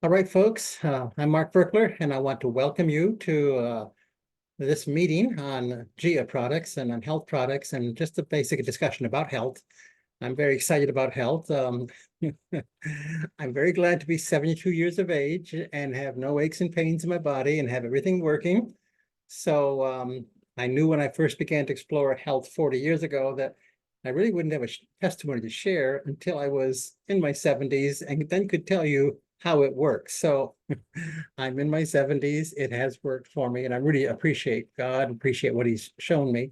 All right, folks, I'm Mark Verkler, and I want to welcome you to this meeting on GIA products and on health products and just a basic discussion about health. I'm very excited about health. I'm very glad to be 72 years of age and have no aches and pains in my body and have everything working. So I knew when I first began to explore health 40 years ago that I really wouldn't have a testimony to share until I was in my 70s and then could tell you how it works. So I'm in my 70s. It has worked for me, and I really appreciate God, appreciate what He's shown me.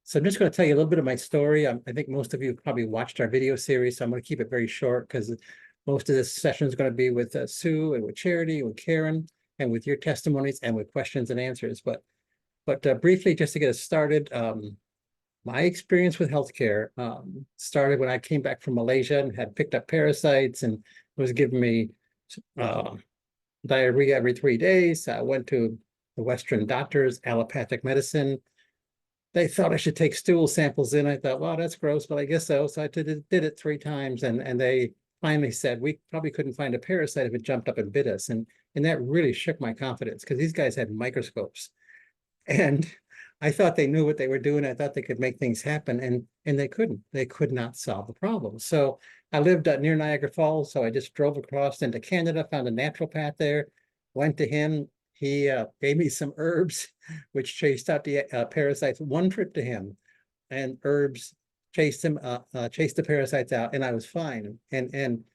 So I'm just going to tell you a little bit of my story. I think most of you probably watched our video series, so I'm going to keep it very short because most of this session is going to be with Sue and with Charity, with Karen, and with your testimonies and with questions and answers. But briefly, just to get us started, my experience with healthcare started when I came back from Malaysia and had picked up parasites and was giving me diarrhea every 3 days. I went to the Western doctors, allopathic medicine. They thought I should take stool samples in. I thought, well, that's gross, but I guess so. So I did it 3 times, and they finally said we probably couldn't find a parasite if it jumped up and bit us. And that really shook my confidence because these guys had microscopes. And I thought they knew what they were doing. I thought they could make things happen, and they couldn't. They could not solve the problem. So I lived near Niagara Falls, so I just drove across into Canada, found a naturopath there, went to him. He gave me some herbs, which chased out the parasites. One trip to him, and herbs chased the parasites out, and I was fine. And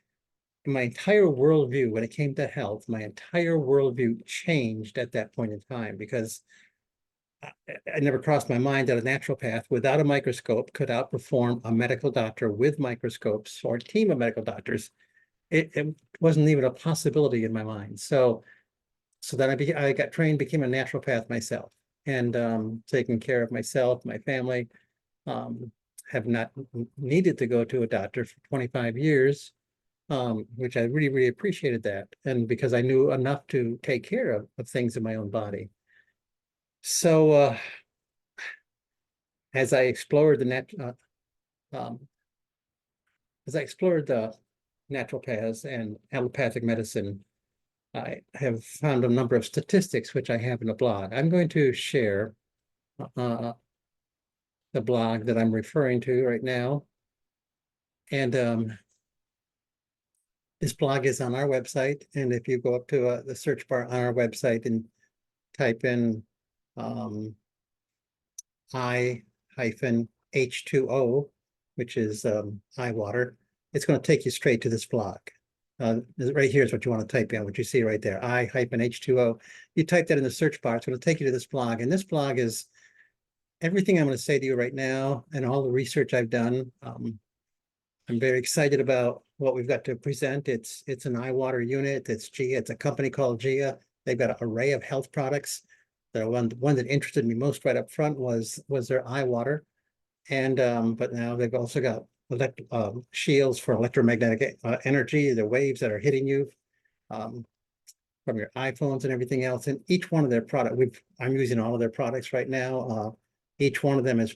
my entire worldview, when it came to health, my entire worldview changed at that point in time because it never crossed my mind that a naturopath without a microscope could outperform a medical doctor with microscopes or a team of medical doctors. It wasn't even a possibility in my mind. So then I got trained, became a naturopath myself, and taking care of myself, my family. Have not needed to go to a doctor for 25 years, which I really, really appreciated that. And because I knew enough to take care of things in my own body. So as I explored um, as I explored the naturopaths and allopathic medicine, I have found a number of statistics which I have in a blog. I'm going to share the blog that I'm referring to right now. And this blog is on our website. And if you go up to the search bar on our website and type in I-H2O, which is eye water, it's going to take you straight to this blog. Right here is what you want to type in, what you see right there, I-H2O. You type that in the search bar, it's going to take you to this blog. And this blog is everything I'm going to say to you right now and all the research I've done. I'm very excited about what we've got to present. It's an eye water unit. It's GIA. It's a company called GIA. They've got an array of health products. The one that interested me most right up front was their eye water. And but now they've also got shields for electromagnetic energy, the waves that are hitting you from your iPhones and everything else. And each one of their I'm using all of their products right now. Each one of them has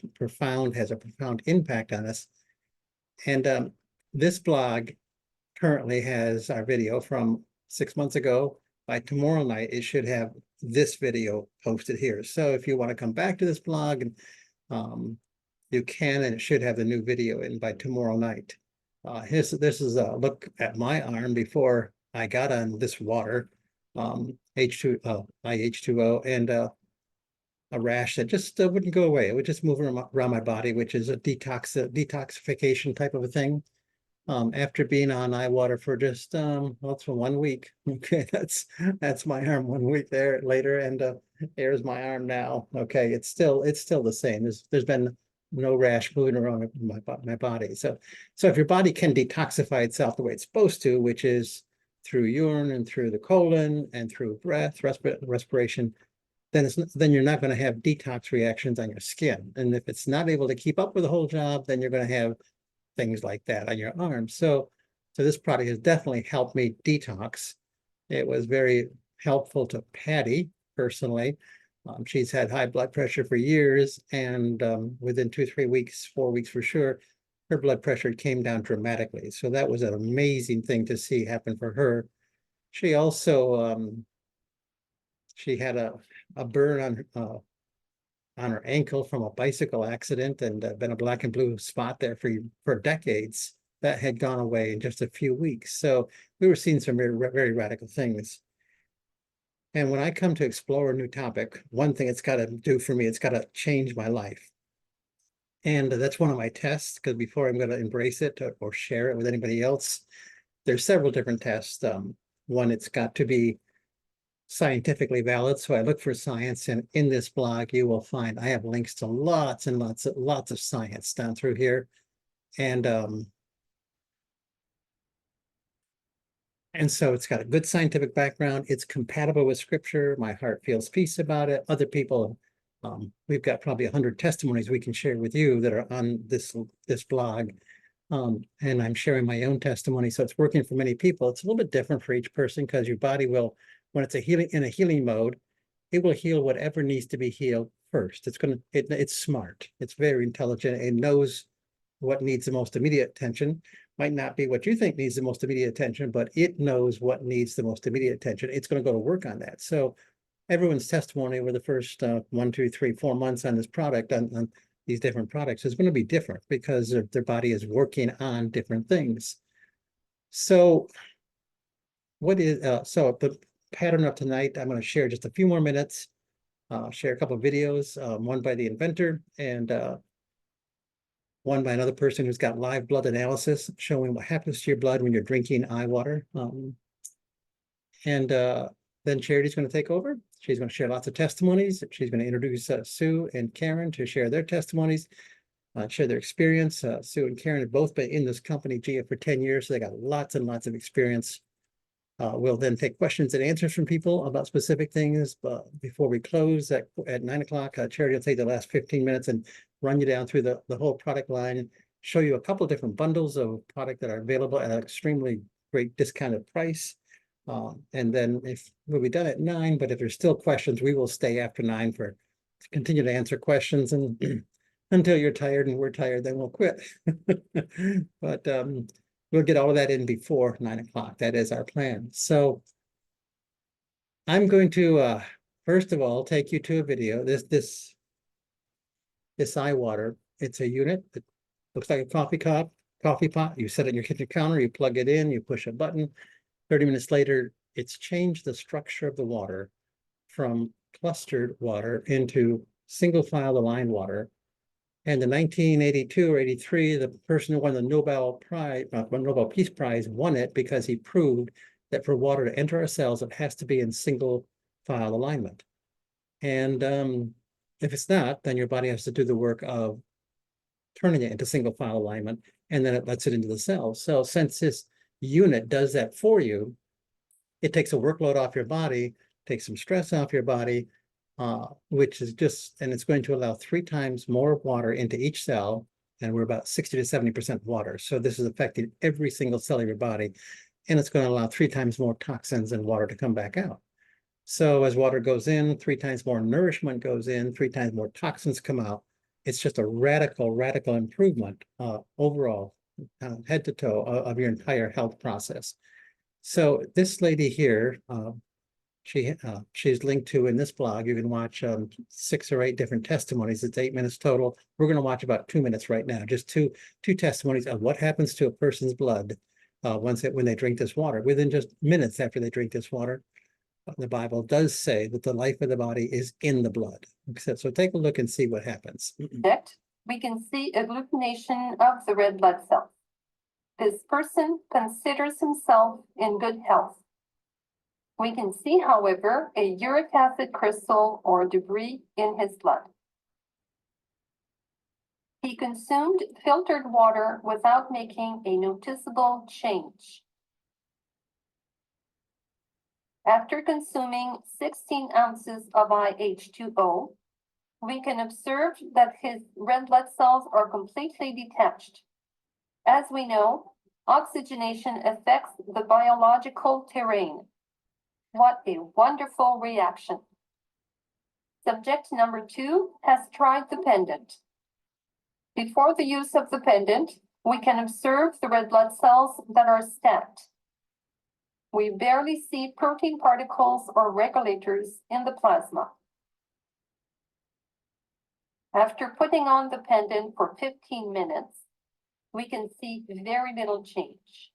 a profound impact on us. And this blog currently has our video from 6 months ago. By tomorrow night, it should have this video posted here. So if you want to come back to this blog, and you can, and it should have the new video in by tomorrow night. This is a look at my arm before I got on this water, IH2O, and a rash that just wouldn't go away. It would just move around my body, which is a detoxification type of a thing. After being on eye water for just well, it's for 1 week. Okay, that's my arm 1 week there later, and there's my arm now. Okay, it's still the same. There's been no rash moving around my body. So if your body can detoxify itself the way it's supposed to, which is through urine and through the colon and through breath, respiration, then you're not going to have detox reactions on your skin. And if it's not able to keep up with the whole job, then you're going to have things like that on your arm. So this product has definitely helped me detox. It was very helpful to Patty personally. She's had high blood pressure for years, and within 2-3 weeks, 4 weeks for sure, her blood pressure came down dramatically. So that was an amazing thing to see happen for her. She also she had a burn on her ankle from a bicycle accident, and been a black and blue spot there for decades. That had gone away in just a few weeks. So we were seeing some very radical things. And when I come to explore a new topic, one thing it's got to do for me, it's got to change my life. And that's one of my tests, because before I'm going to embrace it or share it with anybody else, there's several different tests. One, it's got to be scientifically valid. So I look for science, and in this blog, you will find I have links to lots and lots of science down through here. And so it's got a good scientific background. It's compatible with scripture. My heart feels peace about it. Other people, we've got probably 100 testimonies we can share with you that are on this blog. And I'm sharing my own testimony. So it's working for many people. It's a little bit different for each person, because your body will, when it's in a healing mode, it will heal whatever needs to be healed first. It's smart. It's very intelligent. It knows what needs the most immediate attention. Might not be what you think needs the most immediate attention, but it knows what needs the most immediate attention. It's going to go to work on that. So everyone's testimony over the first 1, 2, 3, 4 months on this product, on these different products, is going to be different, because their body is working on different things. So so the pattern of tonight, I'm going to share just a few more minutes, share a couple of videos, one by the inventor, and one by another person who's got live blood analysis showing what happens to your blood when you're drinking eye water. Then Charity's going to take over. She's going to share lots of testimonies. She's going to introduce Sue and Karen to share their testimonies, share their experience. Sue and Karen have both been in this company, GIA, for 10 years, so they got lots and lots of experience. We'll then take questions and answers from people about specific things. But before we close at 9 o'clock, Charity will take the last 15 minutes and run you down through the whole product line, show you a couple of different bundles of product that are available at an extremely great discounted price. And then we'll be done at 9, but if there's still questions, we will stay after 9 to continue to answer questions, and until you're tired and we're tired, then we'll quit. But we'll get all of that in before 9 o'clock. That is our plan. So I'm going to first of all take you to a video. This eye water, it's a unit that looks like a coffee pot. You set it on your kitchen counter, you plug it in, you push a button. 30 minutes later, it's changed the structure of the water from clustered water into single file aligned water. And in 1982 or 83, the person who won the Nobel Peace Prize won it because he proved that for water to enter our cells, it has to be in single file alignment. And if it's not, then your body has to do the work of turning it into single file alignment, and then it lets it into the cells. So since this unit does that for you, it takes a workload off your body, takes some stress off your body, which is and it's going to allow 3 times more water into each cell, and we're about 60 to 70% water. So this is affecting every single cell of your body, and it's going to allow 3 times more toxins and water to come back out. So as water goes in, 3 times more nourishment goes in, 3 times more toxins come out. It's just a radical improvement overall, head to toe of your entire health process. So this lady here, she's linked to in this blog. You can watch 6 or 8 different testimonies. It's 8 minutes total. We're going to watch about 2 minutes right now, just two testimonies of what happens to a person's blood when they drink this water, within just minutes after they drink this water. The Bible does say that the life of the body is in the blood. So take a look and see what happens. Next, we can see agglutination of the red blood cells. This person considers himself in good health. We can see, however, a uric acid crystal or debris in his blood. He consumed filtered water without making a noticeable change. After consuming 16 ounces of IH2O, we can observe that his red blood cells are completely detached. As we know, oxygenation affects the biological terrain. What a wonderful reaction. Subject number 2 has tried the pendant. Before the use of the pendant, we can observe the red blood cells that are stacked. We barely see protein particles or regulators in the plasma. After putting on the pendant for 15 minutes, we can see very little change.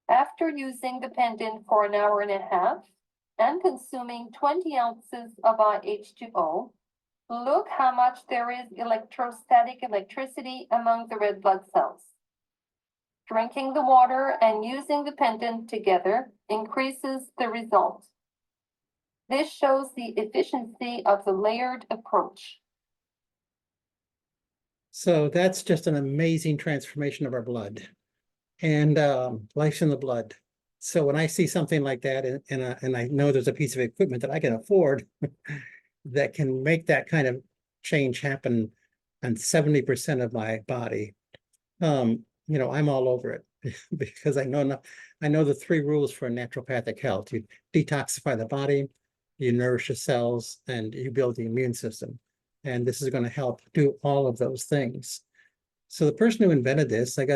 After using the pendant for an hour and a half and consuming 20 ounces of IH2O, look how much there is electrostatic electricity among the red blood cells. Drinking the water and using the pendant together increases the result. This shows the efficiency of the layered approach. So that's just an amazing transformation of our blood and life's in the blood. So when I see something like that and I know there's a piece of equipment that I can afford that can make that kind of change happen on 70% of my body, you know, I'm all over it because I know the 3 rules for naturopathic health. You detoxify the body, you nourish the cells, and you build the immune system. And this is going to help do all of those things. So the person who invented this, we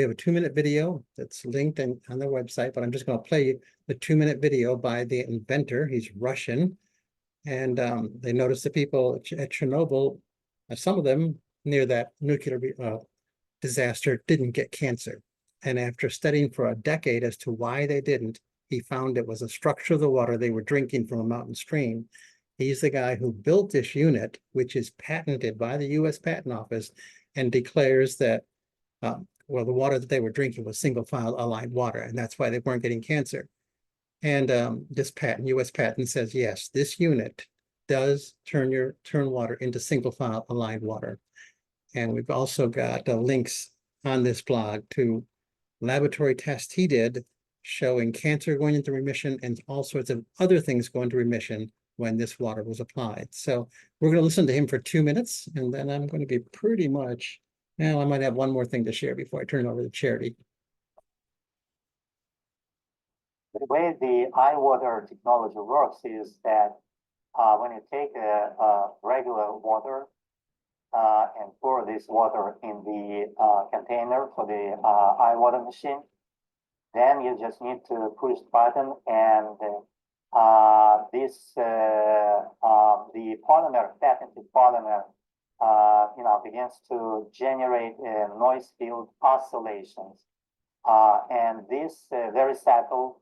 have a 2-minute video that's linked on their website, but I'm just going to play the 2-minute video by the inventor. He's Russian. And they noticed the people at Chernobyl, some of them near that nuclear disaster didn't get cancer. And after studying for a decade as to why they didn't, he found it was a structure of the water they were drinking from a mountain stream. He's the guy who built this unit, which is patented by the US Patent Office and declares that, well, the water that they were drinking was single file aligned water, and that's why they weren't getting cancer. And this US patent says, yes, this unit does turn water into single file aligned water. And we've also got links on this blog to laboratory tests he did showing cancer going into remission and all sorts of other things going to remission when this water was applied. So we're going to listen to him for 2 minutes, and then I'm going to be pretty much, now I might have one more thing to share before I turn it over to Charity. The way the iWater technology works is that when you take a regular water and pour this water in the container for the iWater machine, then you just need to push the button, and the polymer, patented polymer, begins to generate noise-filled oscillations, and this very subtle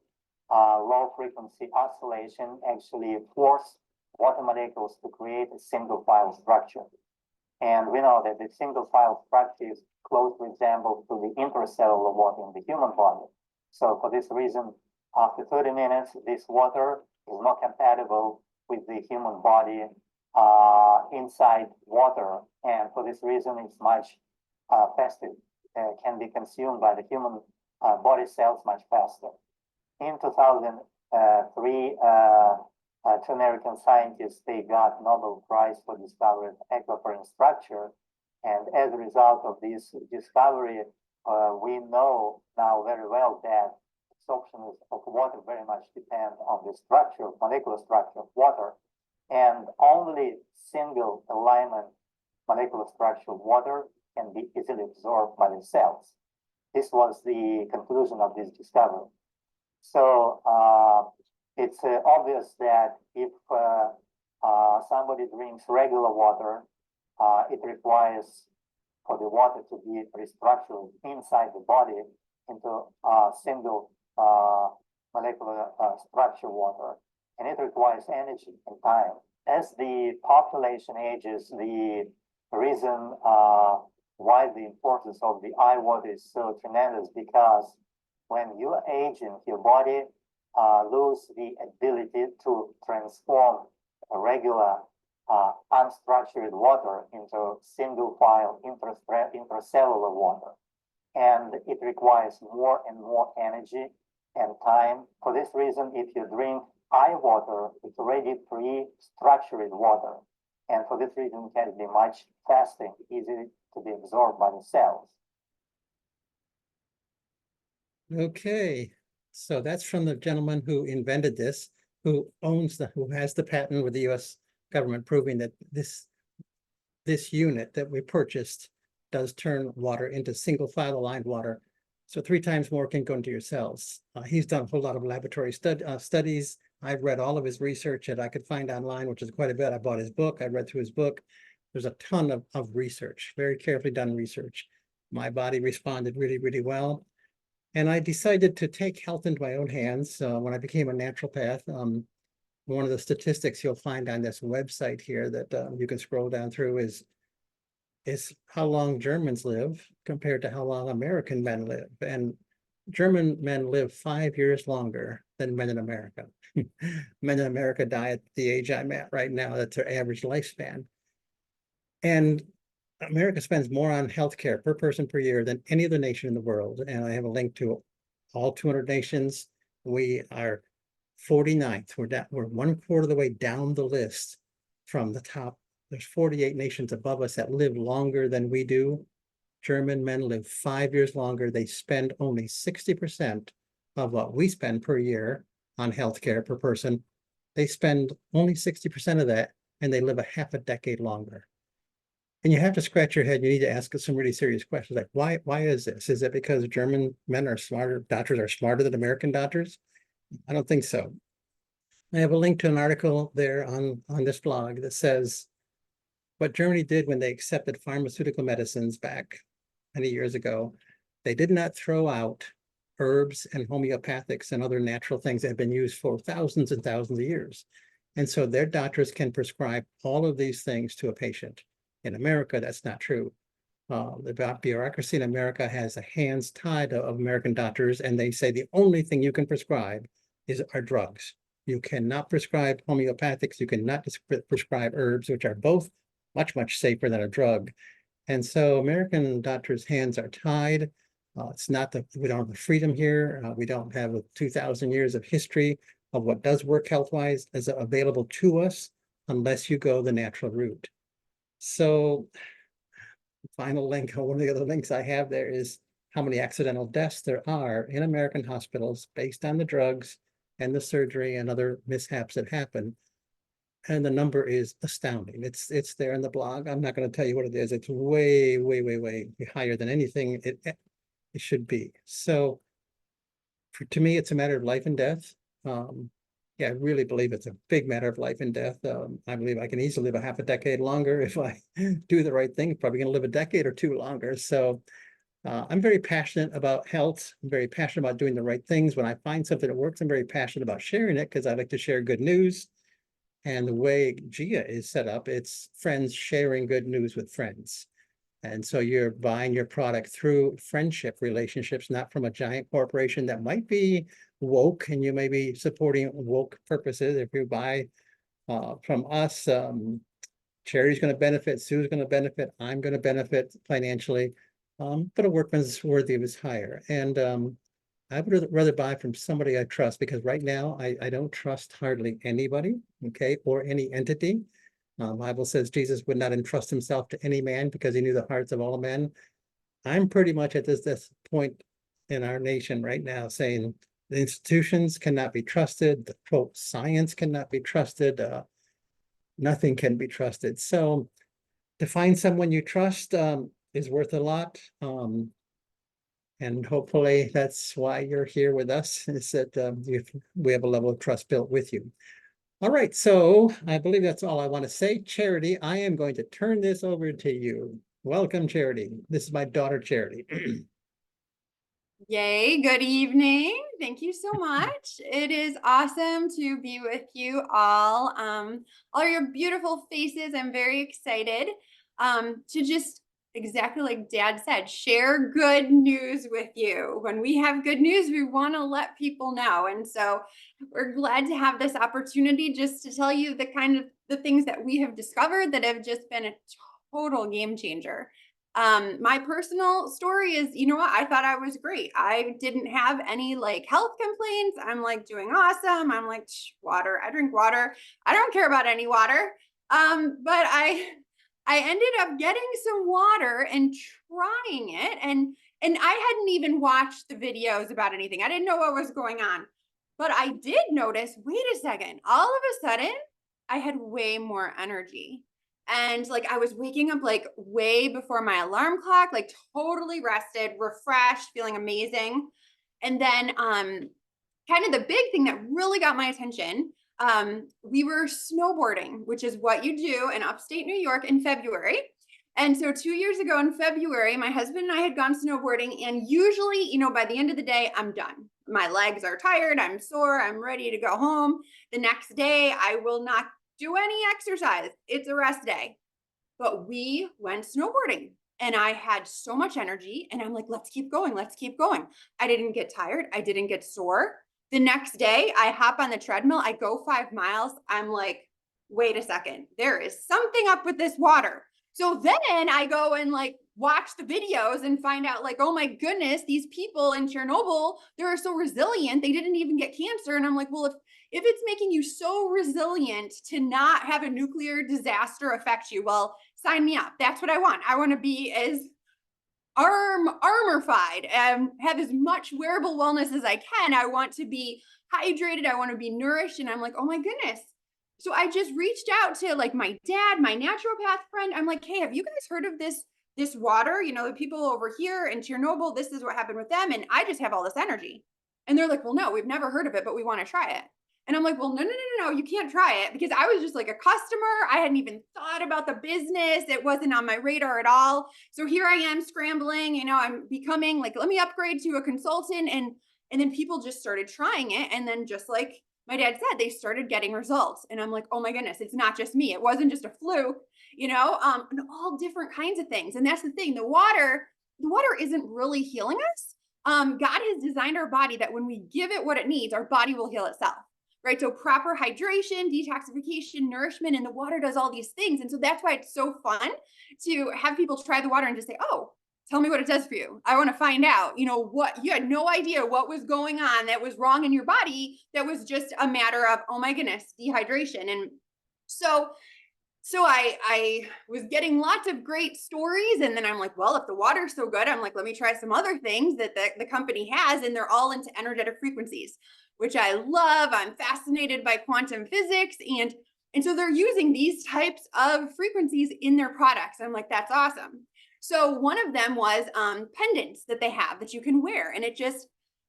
low-frequency oscillation actually force water molecules to create a single-file structure. And we know that the single-file structure is closely resembled to the intracellular water in the human body. So for this reason, after 30 minutes, this water is not compatible with the human body inside water. And for this reason, it's much faster, can be consumed by the human body cells much faster. In 2003, 2 American scientists, they got Nobel Prize for discovering aquaporin structure. And as a result of this discovery, we know now very well that absorption of water very much depends on the structure, molecular structure of water. And only single alignment molecular structure of water can be easily absorbed by the cells. This was the conclusion of this discovery. So it's obvious that if somebody drinks regular water, it requires for the water to be restructured inside the body into single molecular structure water, and it requires energy and time. As the population ages, the reason why the importance of the iWater is so tremendous, because when you are aging, your body lose the ability to transform a regular unstructured water into single file intracellular water. And it requires more and more energy and time. For this reason, if you drink iWater, it's already pre-structured water. And for this reason, it can be much faster, easy to be absorbed by the cells. Okay, so that's from the gentleman who invented this, who has the patent with the US government proving that this unit that we purchased does turn water into single file aligned water So 3 times more can go into your cells. He's done a whole lot of laboratory studies. I've read all of his research that I could find online, which is quite a bit. I bought his book. I read through his book. There's a ton of research, very carefully done research. My body responded really, really well. And I decided to take health into my own hands when I became a naturopath. One of the statistics you'll find on this website here that you can scroll down through is how long Germans live compared to how long American men live. And German men live 5 years longer than men in America. Men in America die at the age I'm at right now. That's their average lifespan. And America spends more on healthcare per person per year than any other nation in the world. And I have a link to all 200 nations. We are 49th. We're 1/4 of the way down the list from the top. There's 48 nations above us that live longer than we do. German men live 5 years longer. They spend only 60% of what we spend per year on healthcare per person. They spend only 60% of that, and they live a half a decade longer. And you have to scratch your head. You need to ask some really serious questions like, why is this? Is it because German men are smarter, doctors are smarter than American doctors? I don't think so. I have a link to an article there on this blog that says what Germany did when they accepted pharmaceutical medicines back many years ago. They did not throw out herbs and homeopathics and other natural things that have been used for thousands and thousands of years. And so their doctors can prescribe all of these things to a patient. In America, that's not true. The bureaucracy in America has the hands tied of American doctors, and they say the only thing you can prescribe are drugs. You cannot prescribe homeopathics. You cannot prescribe herbs, which are both much, much safer than a drug. And so American doctors' hands are tied. It's not that we don't have the freedom here. We don't have 2,000 years of history of what does work health-wise is available to us unless you go the natural route. So final link, one of the other links I have there is how many accidental deaths there are in American hospitals based on the drugs and the surgery and other mishaps that happen. And the number is astounding. It's there in the blog. I'm not going to tell you what it is. It's way, way, way, way higher than anything it should be. So to me, it's a matter of life and death. Yeah, I really believe it's a big matter of life and death. I believe I can easily live a half a decade longer if I do the right thing. Probably going to live a decade or two longer. So I'm very passionate about health. I'm very passionate about doing the right things. When I find something that works, I'm very passionate about sharing it because I like to share good news. And the way GIA is set up, it's friends sharing good news with friends. And so you're buying your product through friendship relationships, not from a giant corporation that might be woke, and you may be supporting woke purposes. If you buy from us, Charity's going to benefit, Sue's going to benefit, I'm going to benefit financially, but a workman's worthy of his hire. And I would rather buy from somebody I trust, because right now I don't trust hardly anybody, okay, or any entity. Bible says Jesus would not entrust himself to any man because he knew the hearts of all men. I'm pretty much at this point in our nation right now saying the institutions cannot be trusted. The quote science cannot be trusted. Nothing can be trusted. So to find someone you trust is worth a lot. And hopefully that's why you're here with us, is that we have a level of trust built with you. All right, so I believe that's all I want to say. Charity, I am going to turn this over to you. Welcome, Charity. This is my daughter, Charity. Yay, good evening. Thank you so much. It is awesome to be with you all. All your beautiful faces. I'm very excited to just exactly like Dad said, share good news with you. When we have good news, we want to let people know. And so we're glad to have this opportunity just to tell you the things that we have discovered that have just been a total game changer. My personal story is, you know what? I thought I was great. I didn't have any like health complaints. I'm like doing awesome. I'm like water. I drink water. I don't care about any water. But I ended up getting some water and trying it, and I hadn't even watched the videos about anything. I didn't know what was going on. But I did notice, wait a second, all of a sudden I had way more energy. And like I was waking up like way before my alarm clock, like totally rested, refreshed, feeling amazing. And then kind of the big thing that really got my attention, we were snowboarding, which is what you do in upstate New York in February. And so 2 years ago in February, my husband and I had gone snowboarding, and usually, you know, by the end of the day, I'm done. My legs are tired, I'm sore, I'm ready to go home. The next day, I will not do any exercise. It's a rest day. But we went snowboarding and I had so much energy, and I'm like, let's keep going. Let's keep going. I didn't get tired. I didn't get sore. The next day, I hop on the treadmill. I go 5 miles. I'm like, wait a second. There is something up with this water. So then I go and like watch the videos and find out like, oh my goodness, these people in Chernobyl, they're so resilient. They didn't even get cancer. And I'm like, well, if it's making you so resilient to not have a nuclear disaster affect you, well, sign me up. That's what I want. I want to be as armorified and have as much wearable wellness as I can. I want to be hydrated. I want to be nourished. And I'm like, oh my goodness. So I just reached out to like my dad, my naturopath friend. I'm like, hey, have you guys heard of this water? You know, the people over here in Chernobyl, this is what happened with them. And I just have all this energy. And they're like, well, no, we've never heard of it, but we want to try it. And I'm like, well, no, you can't try it, because I was just like a customer. I hadn't even thought about the business. It wasn't on my radar at all. So here I am scrambling, you know, I'm becoming like, let me upgrade to a consultant. And then people just started trying it. And then just like my dad said, they started getting results. And I'm like, oh my goodness, it's not just me. It wasn't just a fluke, you know, and all different kinds of things. And that's the thing. The water isn't really healing us. God has designed our body that when we give it what it needs, our body will heal itself. Right? So proper hydration, detoxification, nourishment, and the water does all these things. And so that's why it's so fun to have people try the water and just say, oh, tell me what it does for you. I want to find out, you know, what you had no idea what was going on that was wrong in your body. That was just a matter of, oh my goodness, dehydration. And so I was getting lots of great stories. And then I'm like, well, if the water's so good, I'm like, let me try some other things that the company has. And they're all into energetic frequencies, which I love. I'm fascinated by quantum physics. And so they're using these types of frequencies in their products. I'm like, that's awesome. So one of them was pendants that they have that you can wear. And it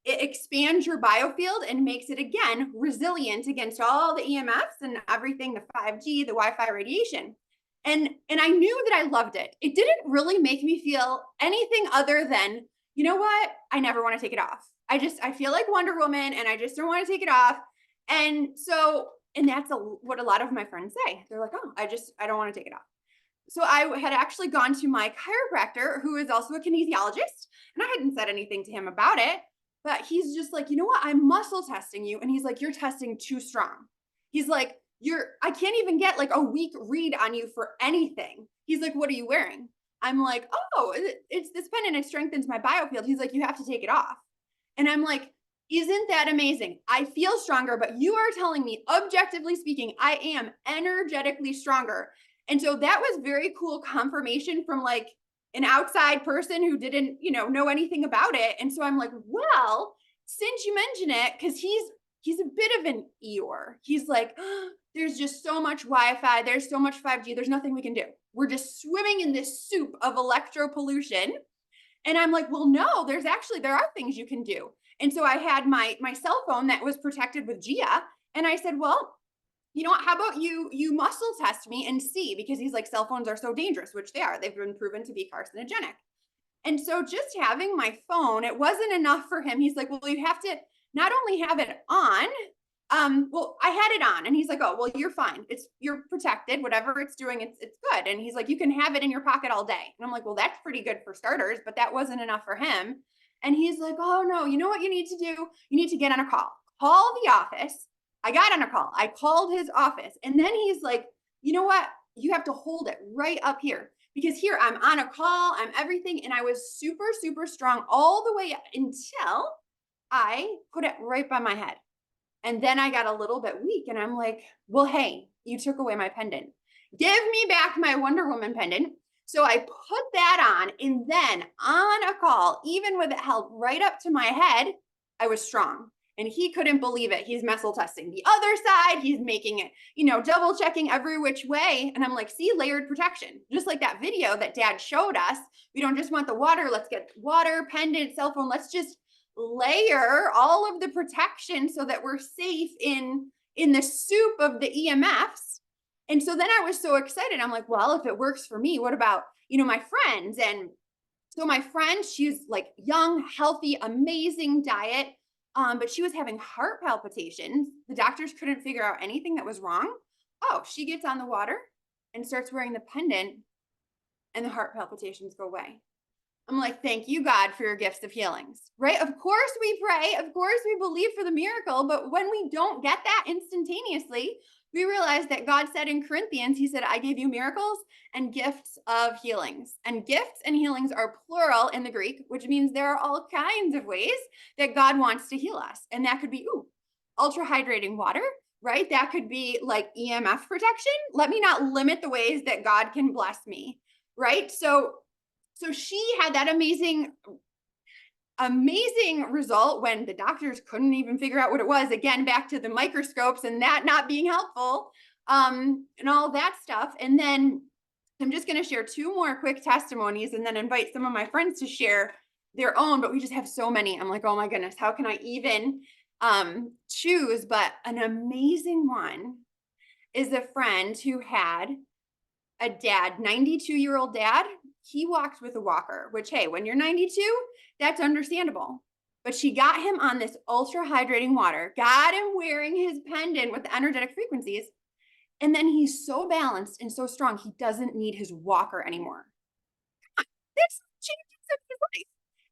expands your biofield and makes it, again, resilient against all the EMFs and everything, the 5G, the Wi-Fi radiation. And I knew that I loved it. It didn't really make me feel anything other than, you know what? I never want to take it off. I feel like Wonder Woman and I just don't want to take it off. And that's what a lot of my friends say. They're like, oh, I don't want to take it off. So I had actually gone to my chiropractor, who is also a kinesiologist, and I hadn't said anything to him about it, but he's just like, you know what? I'm muscle testing you. And he's like, you're testing too strong. He's like, I can't even get like a week read on you for anything. He's like, what are you wearing? I'm like, oh, it's this pendant. It strengthens my biofield. He's like, you have to take it off. And I'm like, isn't that amazing? I feel stronger, but you are telling me, objectively speaking, I am energetically stronger. And so that was very cool confirmation from like an outside person who didn't, know anything about it. And so I'm like, well, since you mention it, because he's a bit of an Eeyore. He's like, oh, there's just so much Wi-Fi. There's so much 5G. There's nothing we can do. We're just swimming in this soup of electro pollution. And I'm like, well, no, there are things you can do. And so I had my cell phone that was protected with Gia. And I said, well, you know what, how about you muscle test me and see, because he's like, cell phones are so dangerous, which they are. They've been proven to be carcinogenic. And so just having my phone, it wasn't enough for him. He's like, well, you have to not only have it on, well, I had it on, and he's like, oh, well, you're fine. You're protected. Whatever it's doing, it's good. And he's like, you can have it in your pocket all day. And I'm like, well, that's pretty good for starters, but that wasn't enough for him. And he's like, oh no, you know what you need to do? You need to get on a call. Call the office. I got on a call. I called his office. And then he's like, you know what? You have to hold it right up here, because here I'm on a call, I'm everything. And I was super, super strong all the way until I put it right by my head. And then I got a little bit weak, and I'm like, well, hey, you took away my pendant. Give me back my Wonder Woman pendant. So I put that on, and then on a call, even with it held right up to my head, I was strong. And he couldn't believe it. He's muscle testing the other side. He's making it, double checking every which way. And I'm like, see, layered protection. Just like that video that dad showed us. We don't just want the water. Let's get water, pendant, cell phone. Let's just layer all of the protection so that we're safe in the soup of the EMFs. And so then I was so excited. I'm like, well, if it works for me, what about, my friends? And so my friend, she's like young, healthy, amazing diet. But she was having heart palpitations. The doctors couldn't figure out anything that was wrong. Oh, she gets on the water and starts wearing the pendant, and the heart palpitations go away. I'm like, thank you, God, for your gifts of healings, right? Of course we pray. Of course we believe for the miracle. But when we don't get that instantaneously, we realize that God said in Corinthians, he said, I gave you miracles and gifts of healings. And gifts and healings are plural in the Greek, which means there are all kinds of ways that God wants to heal us. And that could be, ultra hydrating water, right? That could be like EMF protection. Let me not limit the ways that God can bless me, right? So she had that amazing result when the doctors couldn't even figure out what it was. Again, back to the microscopes and that not being helpful, and all that stuff. And then I'm just going to share 2 more quick testimonies and then invite some of my friends to share their own, but we just have so many. I'm like, oh my goodness, how can I even choose? But an amazing one is a friend who had a dad, 92-year-old dad. He walked with a walker, which, hey, when you're 92, that's understandable. But she got him on this ultra hydrating water, got him wearing his pendant with the energetic frequencies. And then he's so balanced and so strong, he doesn't need his walker anymore. That's changing his life.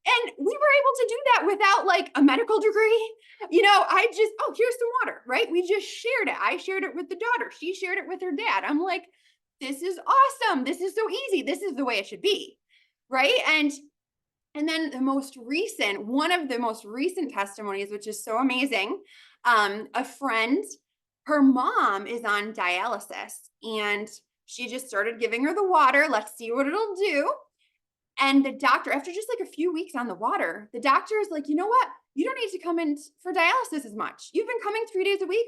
And we were able to do that without like a medical degree. Here's some water, right? We just shared it. I shared it with the daughter. She shared it with her dad. I'm like, this is awesome. This is so easy. This is the way it should be, right? And then one of the most recent testimonies, which is so amazing, a friend, her mom is on dialysis and she just started giving her the water. Let's see what it'll do. And the doctor, after just like a few weeks on the water, the doctor is like, you know what? You don't need to come in for dialysis as much. You've been coming 3 days a week.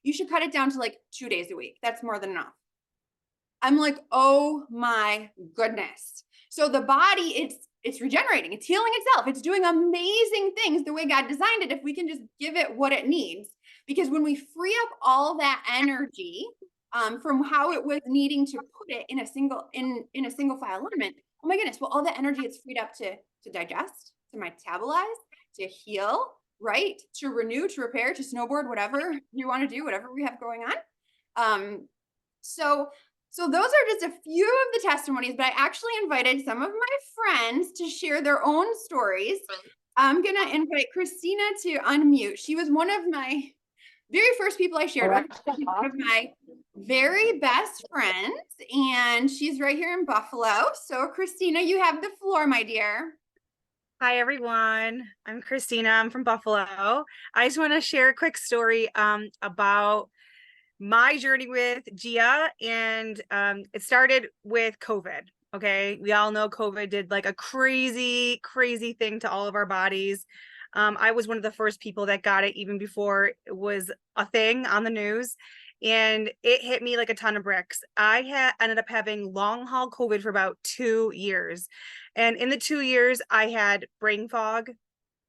You should cut it down to like 2 days a week. That's more than enough. I'm like, oh my goodness. So the body, it's regenerating, it's healing itself. It's doing amazing things the way God designed it if we can just give it what it needs. Because when we free up all that energy from how it was needing to put it in a single file element, oh my goodness, well, all that energy it's freed up to digest, to metabolize, to heal, right? To renew, to repair, to snowboard, whatever you want to do, whatever we have going on. So those are just a few of the testimonies, but I actually invited some of my friends to share their own stories. I'm going to invite Christina to unmute. She was one of my very first people I shared with. She's one of my very best friends, and she's right here in Buffalo. So Christina, you have the floor, my dear. Hi, everyone. I'm Christina. I'm from Buffalo. I just want to share a quick story about my journey with Gia, and it started with COVID. Okay, we all know COVID did like a crazy thing to all of our bodies. I was one of the first people that got it even before it was a thing on the news, and it hit me like a ton of bricks. I ended up having long haul COVID for about 2 years, and in the 2 years I had brain fog,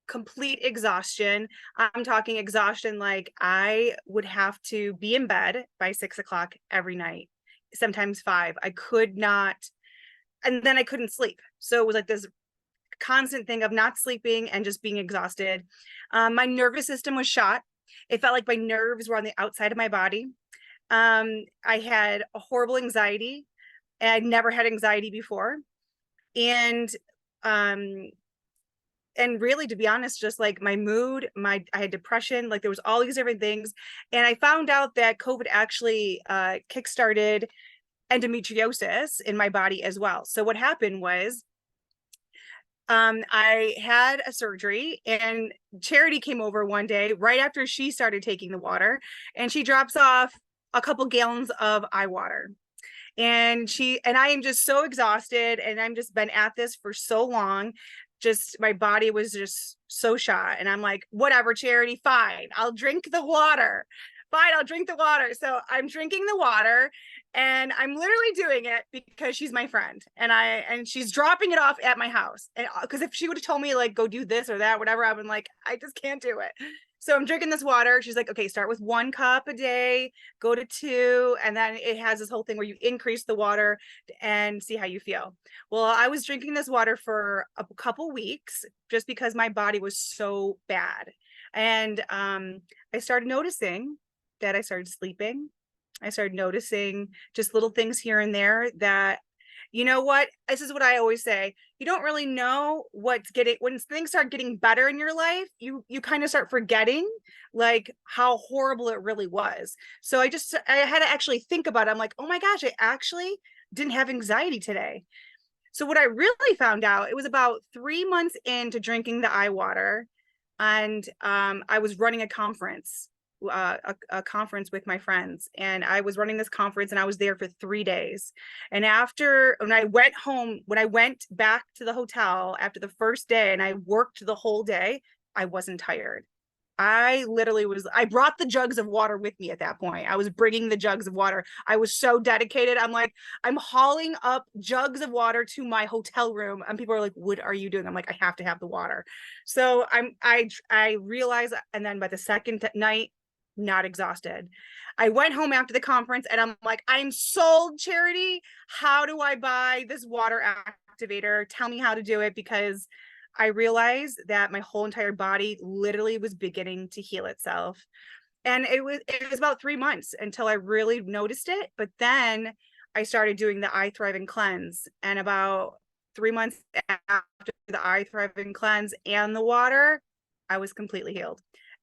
complete exhaustion. I'm talking exhaustion like I would have to be in bed by 6 o'clock every night, sometimes 5. I could not, and then I couldn't sleep. So it was like this constant thing of not sleeping and just being exhausted. My nervous system was shot. It felt like my nerves were on the outside of my body. I had a horrible anxiety. I'd never had anxiety before. And really, to be honest, just like my mood, I had depression, like there was all these different things. And I found out that COVID actually kickstarted endometriosis in my body as well. So what happened was I had a surgery, and Charity came over one day right after she started taking the water, and she drops off a couple gallons of eye water. And I am just so exhausted, and I'm just been at this for so long, just, my body was just so shot. And I'm like, whatever, Charity, fine. I'll drink the water. Fine, I'll drink the water. So I'm drinking the water, and I'm literally doing it because she's my friend, and she's dropping it off at my house. And because if she would have told me like, go do this or that, whatever, I've been like, I just can't do it. So I'm drinking this water. She's like, okay, start with 1 cup a day, go to 2. And then it has this whole thing where you increase the water and see how you feel. Well, I was drinking this water for a couple weeks just because my body was so bad. And I started noticing that I started sleeping. I started noticing just little things here and there that, you know what, this is what I always say. You don't really know what's getting, when things start getting better in your life, you kind of start forgetting like how horrible it really was. So I had to actually think about it. I'm like, oh my gosh, I actually didn't have anxiety today. So what I really found out, it was about 3 months into drinking the eye water, and I was running a conference with my friends, and I was running this conference, and I was there for 3 days. And when I went back to the hotel after the first day and I worked the whole day, I wasn't tired. I brought the jugs of water with me at that point. I was bringing the jugs of water. I was so dedicated. I'm like, I'm hauling up jugs of water to my hotel room, and people are like, what are you doing? I'm like, I have to have the water. So I realized, and then by the second night, not exhausted. I went home after the conference, and I'm like, I'm sold, Charity. How do I buy this water activator? Tell me how to do it, because I realized that my whole entire body literally was beginning to heal itself. And it was about 3 months until I really noticed it. But then I started doing the Eye Thriving Cleanse, and about 3 months after the Eye Thriving Cleanse and the water, I was completely healed.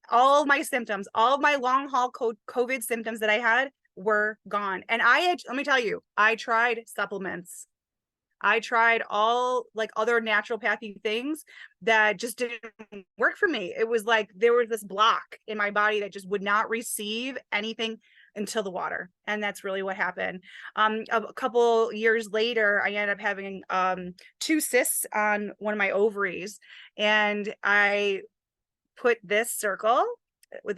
All of my symptoms, all of my long haul COVID symptoms that I had were gone. And let me tell you, I tried supplements. I tried all like other naturopathy things that just didn't work for me. It was like there was this block in my body that just would not receive anything until the water. And that's really what happened. A couple years later, I ended up having 2 cysts on one of my ovaries, and I put this circle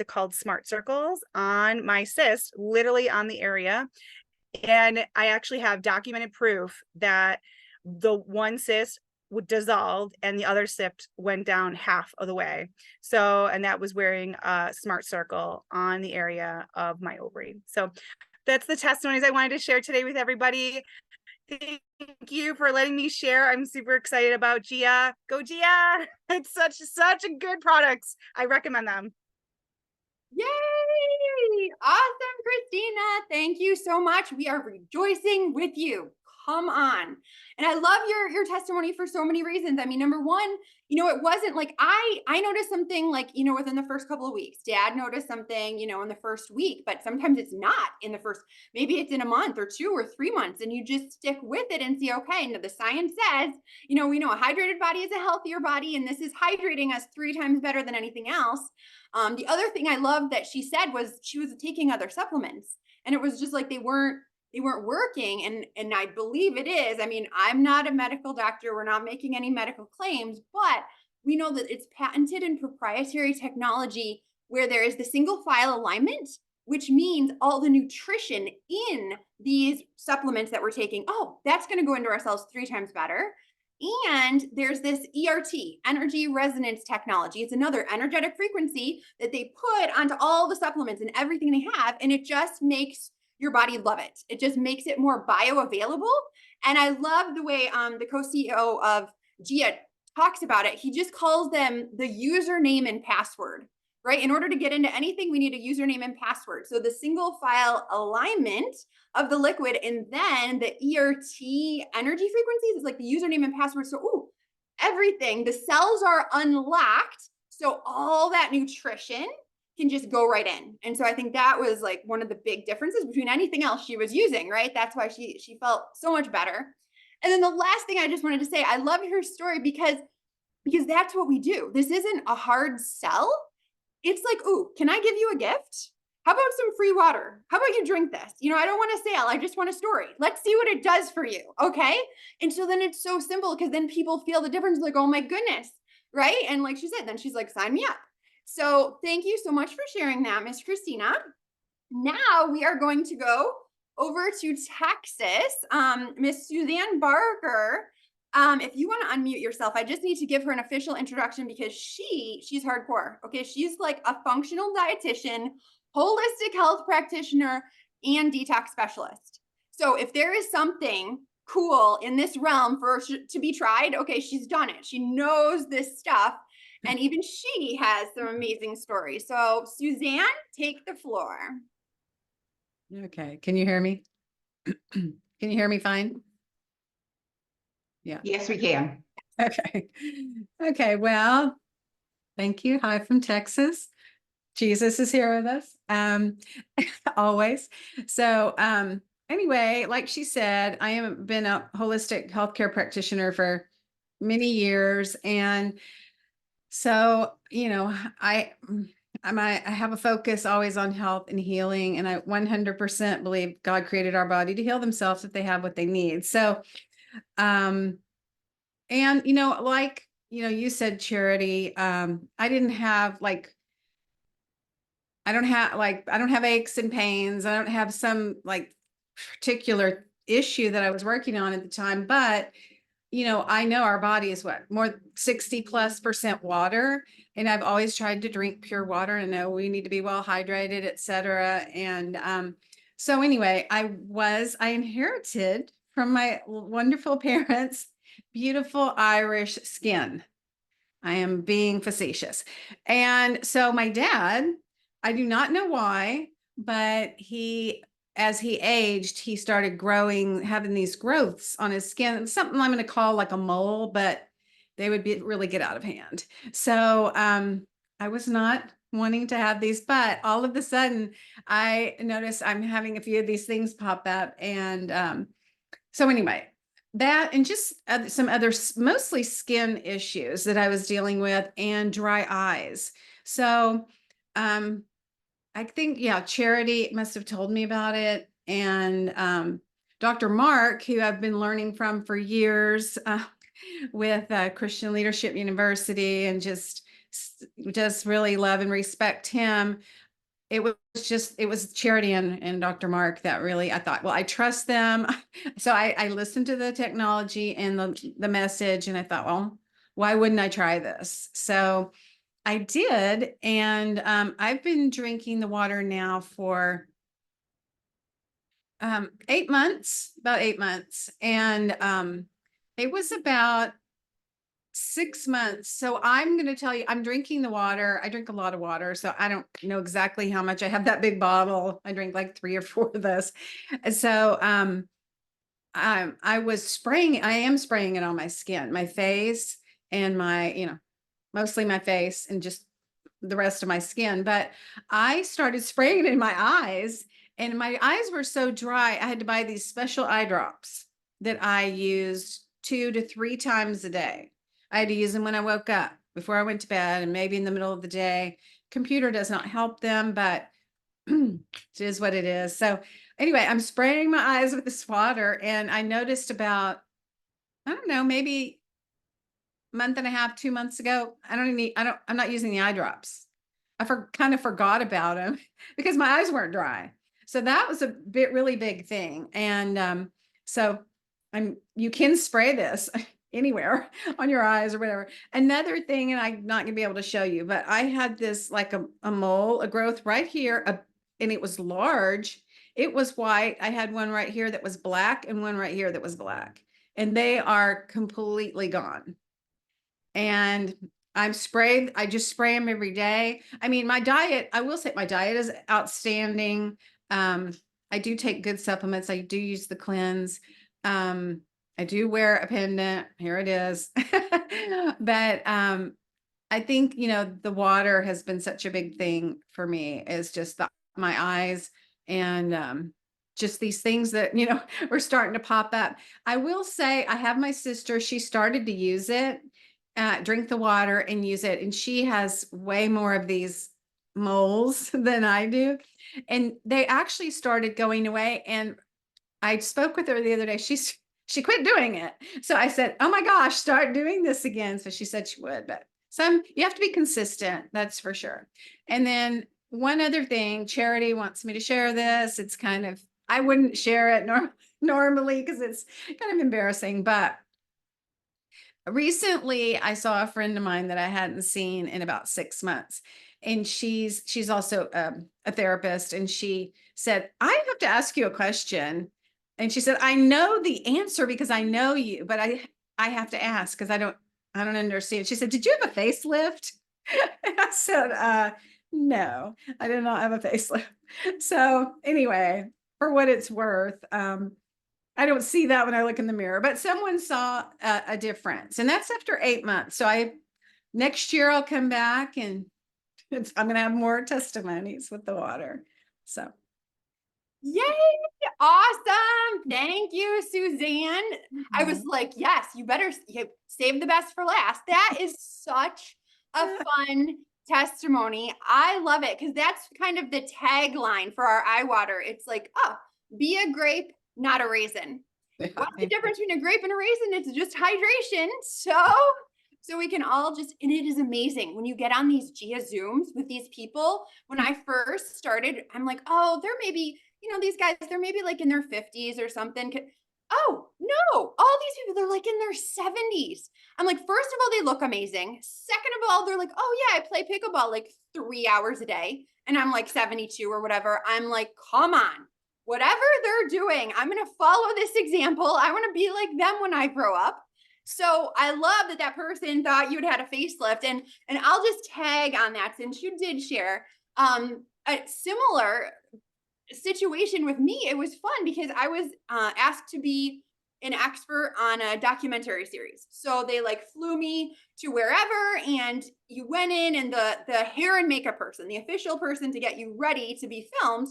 called Smart Circles on my cyst, literally on the area. And I actually have documented proof that the one cyst would dissolve and the other cyst went down half of the way. So, and that was wearing a Smart Circle on the area of my ovary. So that's the testimonies I wanted to share today with everybody. Thank you for letting me share. I'm super excited about Gia. Go Gia! It's such a good product. I recommend them. Yay! Awesome, Christina. Thank you so much. We are rejoicing with you. Come on. And I love your testimony for so many reasons. I mean, number one, it wasn't like I noticed something like, within the first couple of weeks. Dad noticed something, in the first week, but sometimes it's not in the first, maybe it's in a month or 2 or 3 months, and you just stick with it and see, okay, now the science says, we know a hydrated body is a healthier body, and this is hydrating us 3 times better than anything else. The other thing I loved that she said was she was taking other supplements, and it was just like they weren't working. And I believe it is. I mean, I'm not a medical doctor. We're not making any medical claims, but we know that it's patented and proprietary technology where there is the single file alignment, which means all the nutrition in these supplements that we're taking, that's going to go into our cells 3 times better. And there's this ERT, energy resonance technology. It's another energetic frequency that they put onto all the supplements and everything they have. And it just makes your body love it. It just makes it more bioavailable. And I love the way the co-CEO of Gia talks about it. He just calls them the username and password, right? In order to get into anything, we need a username and password. So the single file alignment of the liquid, and then the ERT energy frequencies is like the username and password. So, everything, the cells are unlocked. So all that nutrition can just go right in. And so I think that was like one of the big differences between anything else she was using, right? That's why she felt so much better. And then the last thing I just wanted to say, I love her story because that's what we do. This isn't a hard sell. It's like, can I give you a gift? How about some free water? How about you drink this? You know, I don't want a sale. I just want a story. Let's see what it does for you. Okay. And so then it's so simple because then people feel the difference, like, oh my goodness. Right. And like she said, then she's like, sign me up. So thank you so much for sharing that, Miss Christina. Now we are going to go over to Texas. Miss Suzanne Barker. If you want to unmute yourself, I just need to give her an official introduction because she's hardcore. Okay. She's like a functional dietitian, holistic health practitioner, and detox specialist. So if there is something cool in this realm for to be tried, okay, she's done it. She knows this stuff. And even she has some amazing stories. So Suzanne, take the floor. Okay, can you hear me? Can you hear me fine? Yeah, Yes, we can. okay. Okay, well, thank you. Hi from Texas. Jesus is here with us, always. So, anyway, like she said, I have been a holistic healthcare practitioner for many years. And so, you know, I have a focus always on health and healing, and I 100% believe God created our body to heal themselves if they have what they need. So, and you know, like, you know, you said, Charity, I don't have aches and pains. I don't have some like particular issue that I was working on at the time, but you know, I know our body is what, more 60+% water. And I've always tried to drink pure water and know we need to be well hydrated, et cetera. And so anyway, I inherited from my wonderful parents, beautiful Irish skin. I am being facetious. And so my dad, I do not know why, but as he aged, he started having these growths on his skin, something I'm going to call like a mole, but they would really get out of hand. So I was not wanting to have these, but all of a sudden I noticed I'm having a few of these things pop up. And so anyway, that and just some other mostly skin issues that I was dealing with and dry eyes. So I think, yeah, Charity must have told me about it. And Dr. Mark, who I've been learning from for years with Christian Leadership University, and just really love and respect him. It was Charity and Dr. Mark that really, I thought, well, I trust them. So I listened to the technology and the message, and I thought, well, why wouldn't I try this? So I did. And I've been drinking the water now for 8 months, about 8 months. And it was about 6 months. So I'm going to tell you, I'm drinking the water. I drink a lot of water, so I don't know exactly how much. I have that big bottle. I drink like 3 or 4 of this. And so I am spraying it on my skin, my face, and mostly my face and just the rest of my skin. But I started spraying it in my eyes, and my eyes were so dry. I had to buy these special eye drops that I used 2 to 3 times a day. I had to use them when I woke up, before I went to bed, and maybe in the middle of the day. Computer does not help them, but it is what it is. So anyway, I'm spraying my eyes with this water, and I noticed about, I don't know, maybe month and a half, 2 months ago, I'm not using the eye drops. I kind of forgot about them because my eyes weren't dry. So that was really big thing. And so you can spray this anywhere on your eyes or whatever. Another thing, and I'm not gonna be able to show you, but I had this like a mole, a growth right here, and it was large. It was white. I had one right here that was black and one right here that was black, and they are completely gone. And I just spray them every day. I mean, I will say my diet is outstanding. I do take good supplements. I do use the cleanse. I do wear a pendant. Here it is. But I think, the water has been such a big thing for me, is just my eyes and just these things that, were starting to pop up. I will say I have my sister, she started to use it, drink the water and use it. And she has way more of these moles than I do. And they actually started going away. And I spoke with her the other day. She quit doing it. So I said, oh my gosh, start doing this again. So she said she would, but you have to be consistent. That's for sure. And then one other thing, Charity wants me to share this. It's kind of, I wouldn't share it normally because it's kind of embarrassing, but recently I saw a friend of mine that I hadn't seen in about 6 months. And she's also a therapist. And she said, I have to ask you a question. And she said, I know the answer because I know you, but I have to ask because I don't understand. She said, did you have a facelift? And I said, no, I did not have a facelift. So anyway, for what it's worth, I don't see that when I look in the mirror, but someone saw a difference, and that's after 8 months. So next year I'll come back and I'm going to have more testimonies with the water. So. Yay! Awesome. Thank you, Suzanne. I was like, yes, you better save the best for last. That is such a fun testimony. I love it because that's kind of the tagline for our iWater. It's like, oh, be a grape, not a raisin. What's the difference between a grape and a raisin? It's just hydration. So we can all just, and it is amazing when you get on these Gia Zooms with these people. When I first started, I'm like, oh, they're maybe, these guys, they're maybe like in their 50s or something. Oh, no, all these people, they're like in their 70s. I'm like, first of all, they look amazing. Second of all, they're like, oh yeah, I play pickleball like 3 hours a day. And I'm like 72 or whatever. I'm like, come on, whatever they're doing, I'm going to follow this example. I want to be like them when I grow up. So I love that person thought you'd had a facelift, and I'll just tag on that since you did share a similar situation with me. It was fun because I was asked to be an expert on a documentary series. So they like flew me to wherever, and you went in, and the hair and makeup person, the official person to get you ready to be filmed,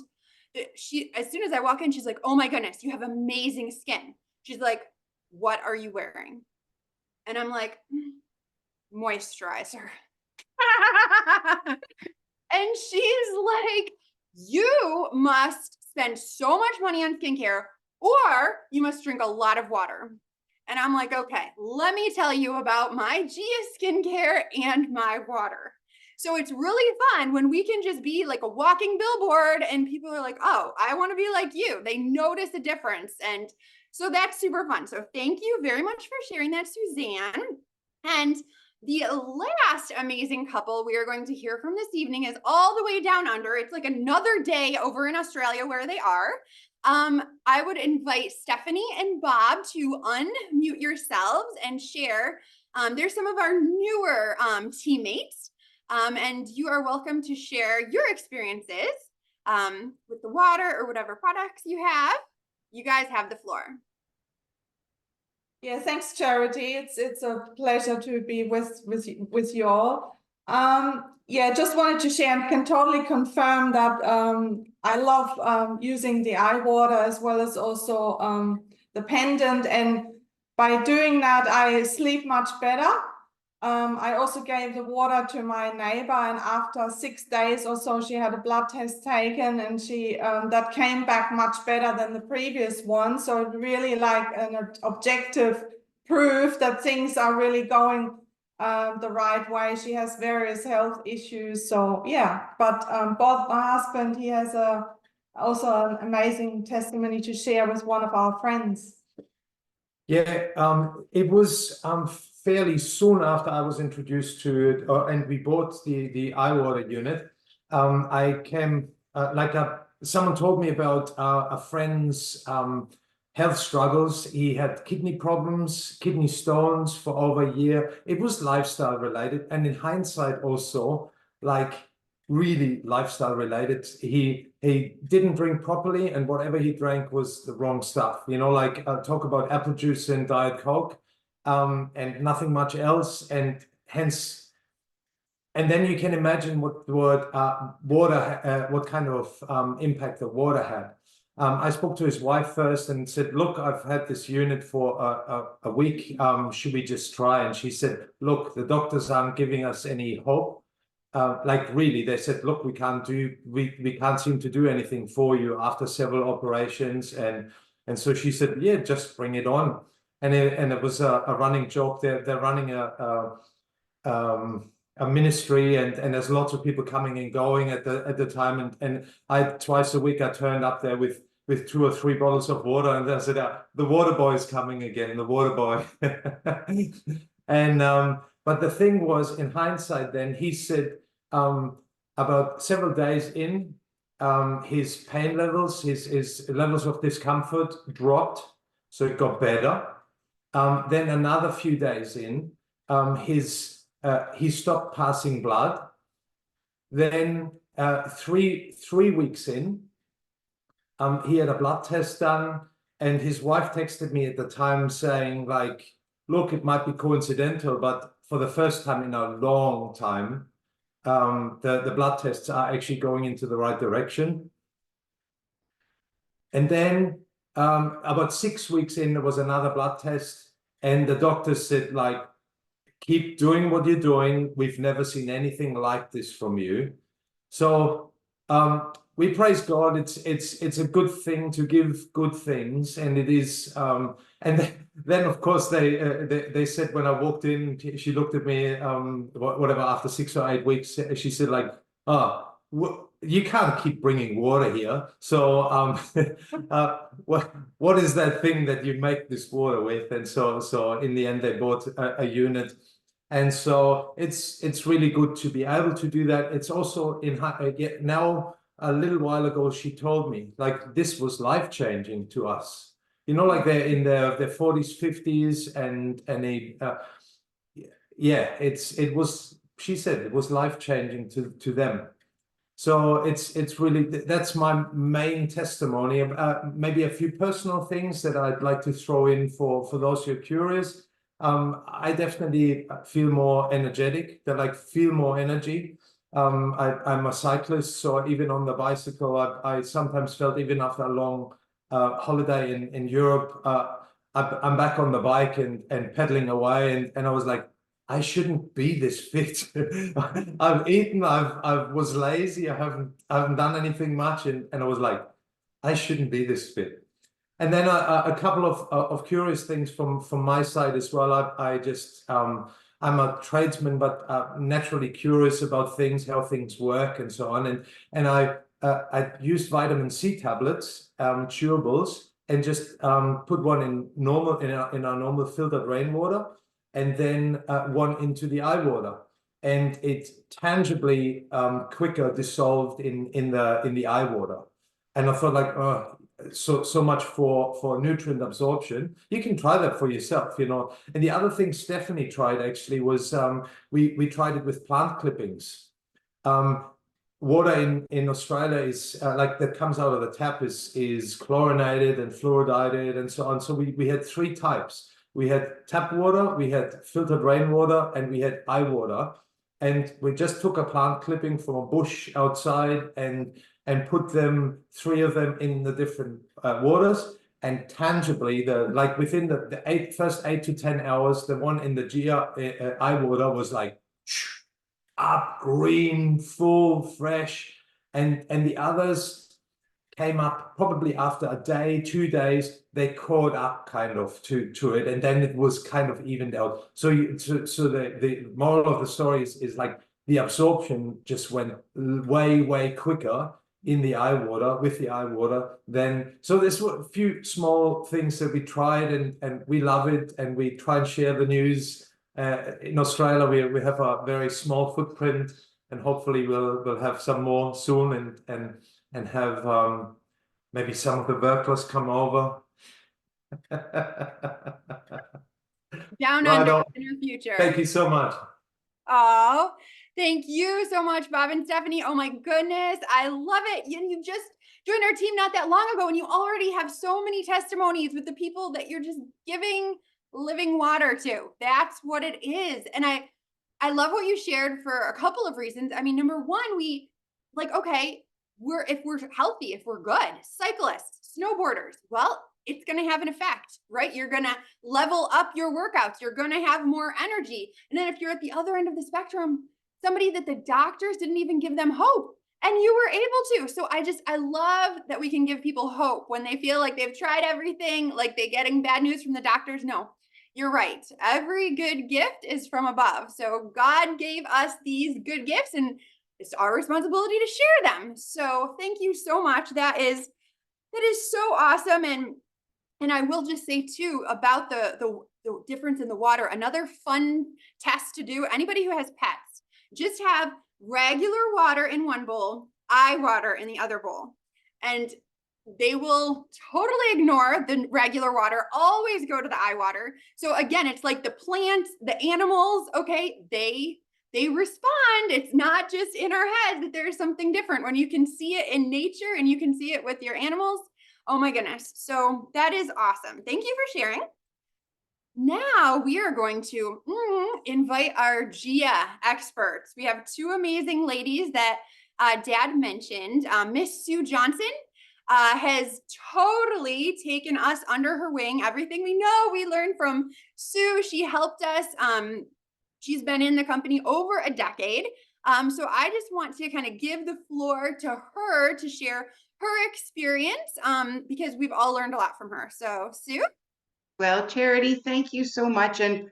as soon as I walk in, she's like, oh my goodness, you have amazing skin. She's like, what are you wearing? And I'm like, moisturizer. And she's like, you must spend so much money on skincare, or you must drink a lot of water. And I'm like, okay, let me tell you about my Gia skincare and my water. So it's really fun when we can just be like a walking billboard and people are like, oh, I want to be like you. They notice a difference. And so that's super fun. So thank you very much for sharing that, Suzanne. And the last amazing couple we are going to hear from this evening is all the way down under. It's like another day over in Australia where they are. I would invite Stephanie and Bob to unmute yourselves and share. They're some of our newer teammates. And you are welcome to share your experiences with the water or whatever products you have. You guys have the floor. Yeah, thanks, Charity. It's a pleasure to be with you all. Yeah, just wanted to share and can totally confirm that I love using the iWater as well as also the pendant, and by doing that I sleep much better. I also gave the water to my neighbor, and after 6 days or so, she had a blood test taken, and she that came back much better than the previous one. So it really like an objective proof that things are really going the right way. She has various health issues. So yeah, but Bob, my husband, he has also an amazing testimony to share with one of our friends. Yeah, it was fairly soon after I was introduced to it, and we bought the iWater unit. I came someone told me about a friend's health struggles. He had kidney problems, kidney stones for over a year. It was lifestyle related, and in hindsight also like really lifestyle related. He didn't drink properly, and whatever he drank was the wrong stuff. Like talk about apple juice and Diet Coke, and nothing much else, and hence, and then you can imagine what kind of impact the water had. I spoke to his wife first and said, look, I've had this unit for a week. Should we just try? And she said, look, the doctors aren't giving us any hope. like really, they said, look, we can't seem to do anything for you after several operations. And so she said, yeah, just bring it on. And it was a running joke. They're running a ministry, and there's lots of people coming and going at the time. And I twice a week I turned up there with 2 or 3 bottles of water, and I said, the water boy is coming again, the water boy. And but the thing was, in hindsight, then he said, about several days in, his pain levels, his levels of discomfort dropped, so it got better. Then another few days in, he stopped passing blood. Then 3 weeks in, he had a blood test done, and his wife texted me at the time saying, like, look, it might be coincidental, but for the first time in a long time, the blood tests are actually going into the right direction. And then about 6 weeks in, there was another blood test, and the doctor said, like, keep doing what you're doing. We've never seen anything like this from you. So we praise God. It's a good thing to give good things, and it is. And then of course they said, when I walked in, she looked at me, whatever, after 6 or 8 weeks, she said, like, you can't keep bringing water here. So what is that thing that you make this water with? And so in the end they bought a unit. And so it's really good to be able to do that. It's also now, a little while ago, she told me, like, this was life-changing to us. You know, like they're in their 40s, 50s, and she said it was life-changing to them. So it's really, that's my main testimony. Maybe a few personal things that I'd like to throw in for those who are curious. I definitely feel more energetic, feel more energy. I'm a cyclist, so even on the bicycle, I sometimes felt, even after a long holiday in Europe, I'm back on the bike and pedaling away, and I was like, I shouldn't be this fit. I've eaten, I was lazy, I haven't done anything much, and I was like, I shouldn't be this fit. And then a couple of curious things from my side as well. I'm a tradesman, but naturally curious about things, how things work, and so on. And I used vitamin C tablets, chewables, and just put one in our normal filtered rainwater, and then one into the eye water, and it tangibly quicker dissolved in the eye water. And I thought, like, so much for nutrient absorption. You can try that for yourself, you know. And the other thing Stephanie tried actually was we tried it with plant clippings. Water in Australia is like, that comes out of the tap is chlorinated and fluoridated and so on. So we had 3 types. We had tap water, we had filtered rainwater, and we had eye water. And we just took a plant clipping from a bush outside and put 3 of them in the different waters, and tangibly, within the first 8 to 10 hours, the one in the eye water was like up, green, full, fresh, and the others came up probably after a day, 2 days. They caught up kind of to it, and then it was kind of evened out. So the moral of the story is like, the absorption just went way quicker in the eye water, with the eye water. Then, so there's a few small things that we tried, and we love it, and we try and share the news. In Australia, we have a very small footprint, and hopefully we'll have some more soon, and have maybe some of the workers come over. Down Right under on. in your future. Thank you so much. Oh, thank you so much, Bob and Stephanie. Oh my goodness, I love it. You just joined our team not that long ago, and you already have so many testimonies with the people that you're just giving living water to. That's what it is. And I love what you shared for a couple of reasons. I mean, number one, okay, if we're healthy, if we're good, cyclists, snowboarders, well, it's going to have an effect, right? You're going to level up your workouts. You're going to have more energy. And then if you're at the other end of the spectrum, somebody that the doctors didn't even give them hope. And you were able to. So I love that we can give people hope when they feel like they've tried everything, like they're getting bad news from the doctors. No, you're right. Every good gift is from above. So God gave us these good gifts, and it's our responsibility to share them. So thank you so much. That is so awesome. And I will just say too about the difference in the water. Another fun test to do. Anybody who has pets, just have regular water in one bowl, eye water in the other bowl, and they will totally ignore the regular water, always go to the eye water. So again, it's like the plants, the animals, okay, they respond. It's not just in our heads that there's something different. When you can see it in nature and you can see it with your animals, oh my goodness. So that is awesome. Thank you for sharing. Now we are going to invite our GIA experts. We have two amazing ladies that Dad mentioned. Miss Sue Johnson has totally taken us under her wing. Everything we know, we learned from Sue. She helped us. She's been in the company over a decade. So I just want to kind of give the floor to her to share her experience because we've all learned a lot from her. So Sue? Well, Charity, thank you so much. And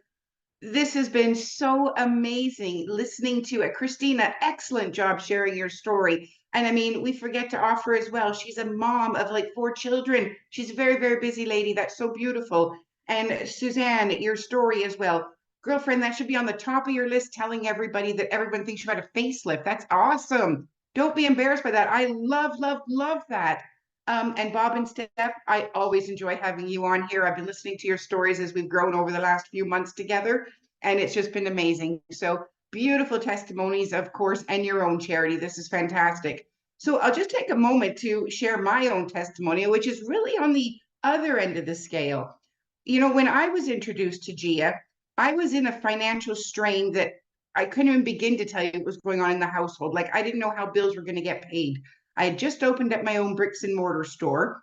this has been so amazing listening to it. Christina, excellent job sharing your story. And I mean, we forget to offer as well. She's a mom of like 4 children. She's a very, very busy lady. That's so beautiful. And Suzanne, your story as well. Girlfriend, that should be on the top of your list, telling everybody that everyone thinks you had a facelift. That's awesome. Don't be embarrassed by that. I love, love, love that. And Bob and Steph, I always enjoy having you on here. I've been listening to your stories as we've grown over the last few months together, and it's just been amazing. So beautiful testimonies, of course, and your own, Charity. This is fantastic. So I'll just take a moment to share my own testimony, which is really on the other end of the scale. You know, when I was introduced to GIA, I was in a financial strain that I couldn't even begin to tell you what was going on in the household. Like, I didn't know how bills were going to get paid. I had just opened up my own bricks and mortar store,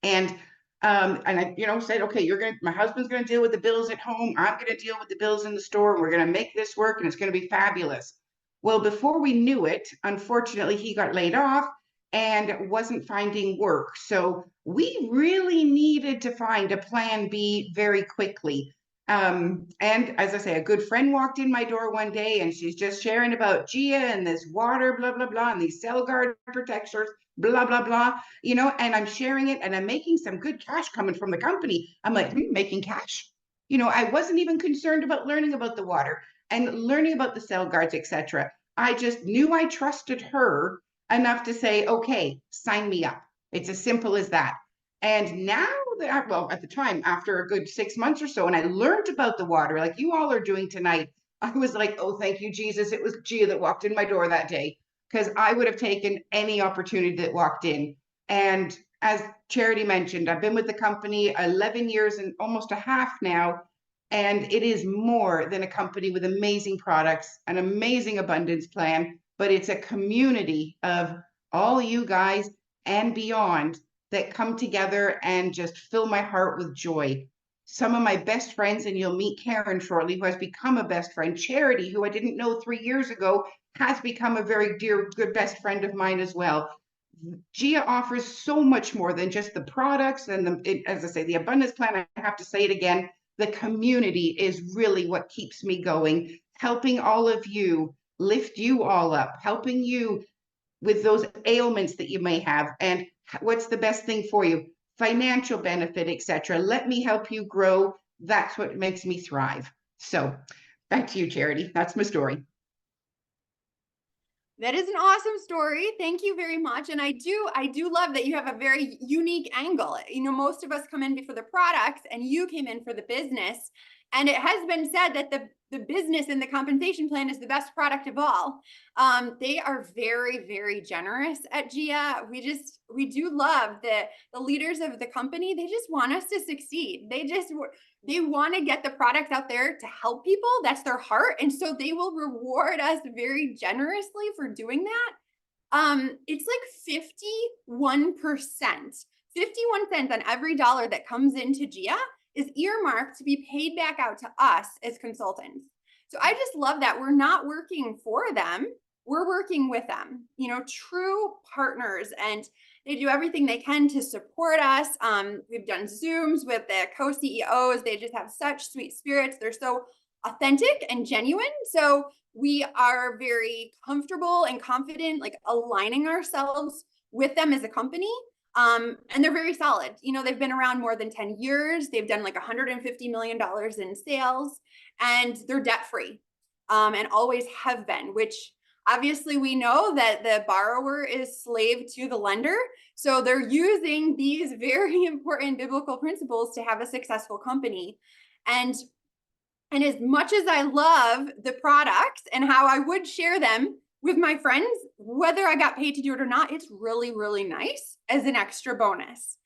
and I, said, okay, my husband's going to deal with the bills at home. I'm going to deal with the bills in the store. And we're going to make this work, and it's going to be fabulous. Well, before we knew it, unfortunately, he got laid off and wasn't finding work. So we really needed to find a plan B very quickly. And as I say, a good friend walked in my door one day, and she's just sharing about GIA and this water, blah, blah, blah, and these CellGuard protectors, blah, blah, blah, and I'm sharing it, and I'm making some good cash coming from the company. I'm like, making cash? I wasn't even concerned about learning about the water and learning about the CellGuards, etc. I just knew I trusted her enough to say, okay, sign me up. It's as simple as that. And now that, at the time, after a good 6 months or so, and I learned about the water like you all are doing tonight, I was like, oh, thank you, Jesus. It was GIA that walked in my door that day, because I would have taken any opportunity that walked in. And as Charity mentioned, I've been with the company 11 years and almost a half now, and it is more than a company with amazing products, an amazing abundance plan, but it's a community of all you guys and beyond that come together and just fill my heart with joy. Some of my best friends, and you'll meet Karen shortly, who has become a best friend. Charity, who I didn't know 3 years ago, has become a very dear, good best friend of mine as well. GIA offers so much more than just the products and as I say, the abundance plan. I have to say it again. The community is really what keeps me going, helping all of you, lift you all up, helping you with those ailments that you may have, and what's the best thing for you, financial benefit, etc. Let me help you grow. That's what makes me thrive. So back to you, Charity. That's my story. That is an awesome story. Thank you very much. And I do love that you have a very unique angle. Most of us come in for the products, and you came in for the business. And it has been said that the business and the compensation plan is the best product of all. They are very, very generous at GIA. We do love the leaders of the company. They just want us to succeed. They want to get the products out there to help people. That's their heart. And so they will reward us very generously for doing that. It's like 51%, 51 cents on every dollar that comes into GIA is earmarked to be paid back out to us as consultants. So I just love that we're not working for them. We're working with them, you know, true partners, and they do everything they can to support us. We've done Zooms with the co-CEOs. They just have such sweet spirits. They're so authentic and genuine. So we are very comfortable and confident, like aligning ourselves with them as a company. And they're very solid. You know, they've been around more than 10 years. They've done like $150 million in sales, and they're debt free, and always have been, which obviously we know that the borrower is slave to the lender. So they're using these very important biblical principles to have a successful company. And as much as I love the products and how I would share them with my friends, whether I got paid to do it or not, it's really, really nice as an extra bonus.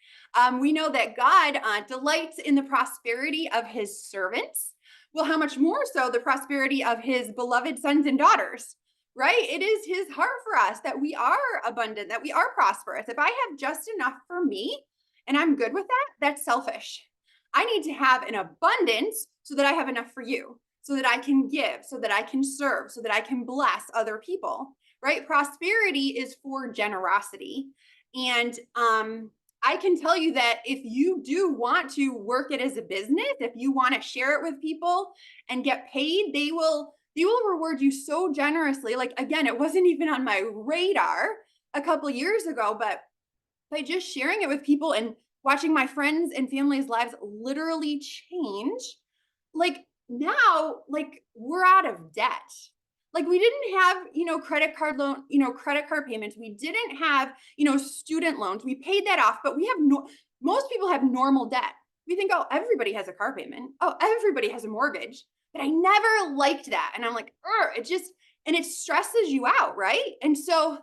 We know that God delights in the prosperity of his servants. Well, how much more so the prosperity of his beloved sons and daughters, right? It is his heart for us that we are abundant, that we are prosperous. If I have just enough for me and I'm good with that, that's selfish. I need to have an abundance so that I have enough for you, so that I can give, so that I can serve, so that I can bless other people, right? Prosperity is for generosity. And I can tell you that if you do want to work it as a business, if you want to share it with people and get paid, they will reward you so generously. Like, again, it wasn't even on my radar a couple years ago, but by just sharing it with people and watching my friends and family's lives literally change, like now, like we're out of debt. Like we didn't have, you know, credit card loan, you know, credit card payments. We didn't have, you know, student loans. We paid that off, but we have most people have normal debt. We think, oh, everybody has a car payment. Oh, everybody has a mortgage. But I never liked that. And I'm like, it just, and it stresses you out, right? And so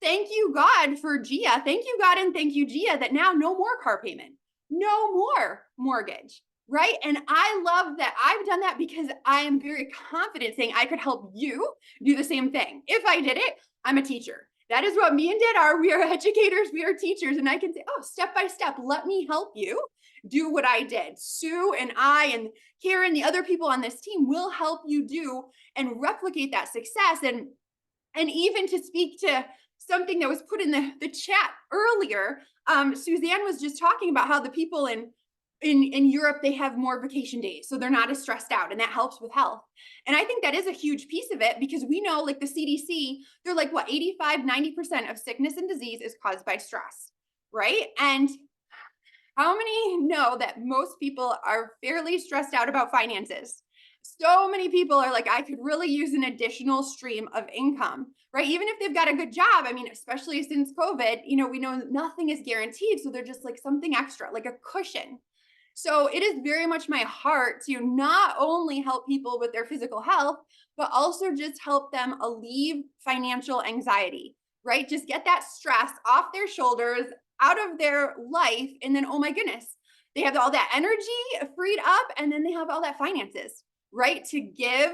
thank you, God, for Gia. Thank you, God, and thank you, Gia, that now no more car payment, no more mortgage, right? And I love that I've done that because I am very confident saying I could help you do the same thing. If I did it, I'm a teacher. That is what me and Dad are. We are educators, we are teachers. And I can say, oh, step by step, let me help you do what I did. Sue and I and Karen, the other people on this team will help you do and replicate that success. And even to speak to something that was put in the chat earlier, Suzanne was just talking about how the people in Europe, they have more vacation days, so they're not as stressed out, and that helps with health. And I think that is a huge piece of it, because we know, like the CDC, they're like, what, 85-90% of sickness and disease is caused by stress, right? And how many know that most people are fairly stressed out about finances? So many people are like, I could really use an additional stream of income, right? Even if they've got a good job. I mean, especially since COVID, you know, we know nothing is guaranteed. So they're just like something extra, like a cushion. So it is very much my heart to not only help people with their physical health, but also just help them alleviate financial anxiety, right? Just get that stress off their shoulders, out of their life. And then, oh my goodness, they have all that energy freed up, and then they have all that finances, right? To give,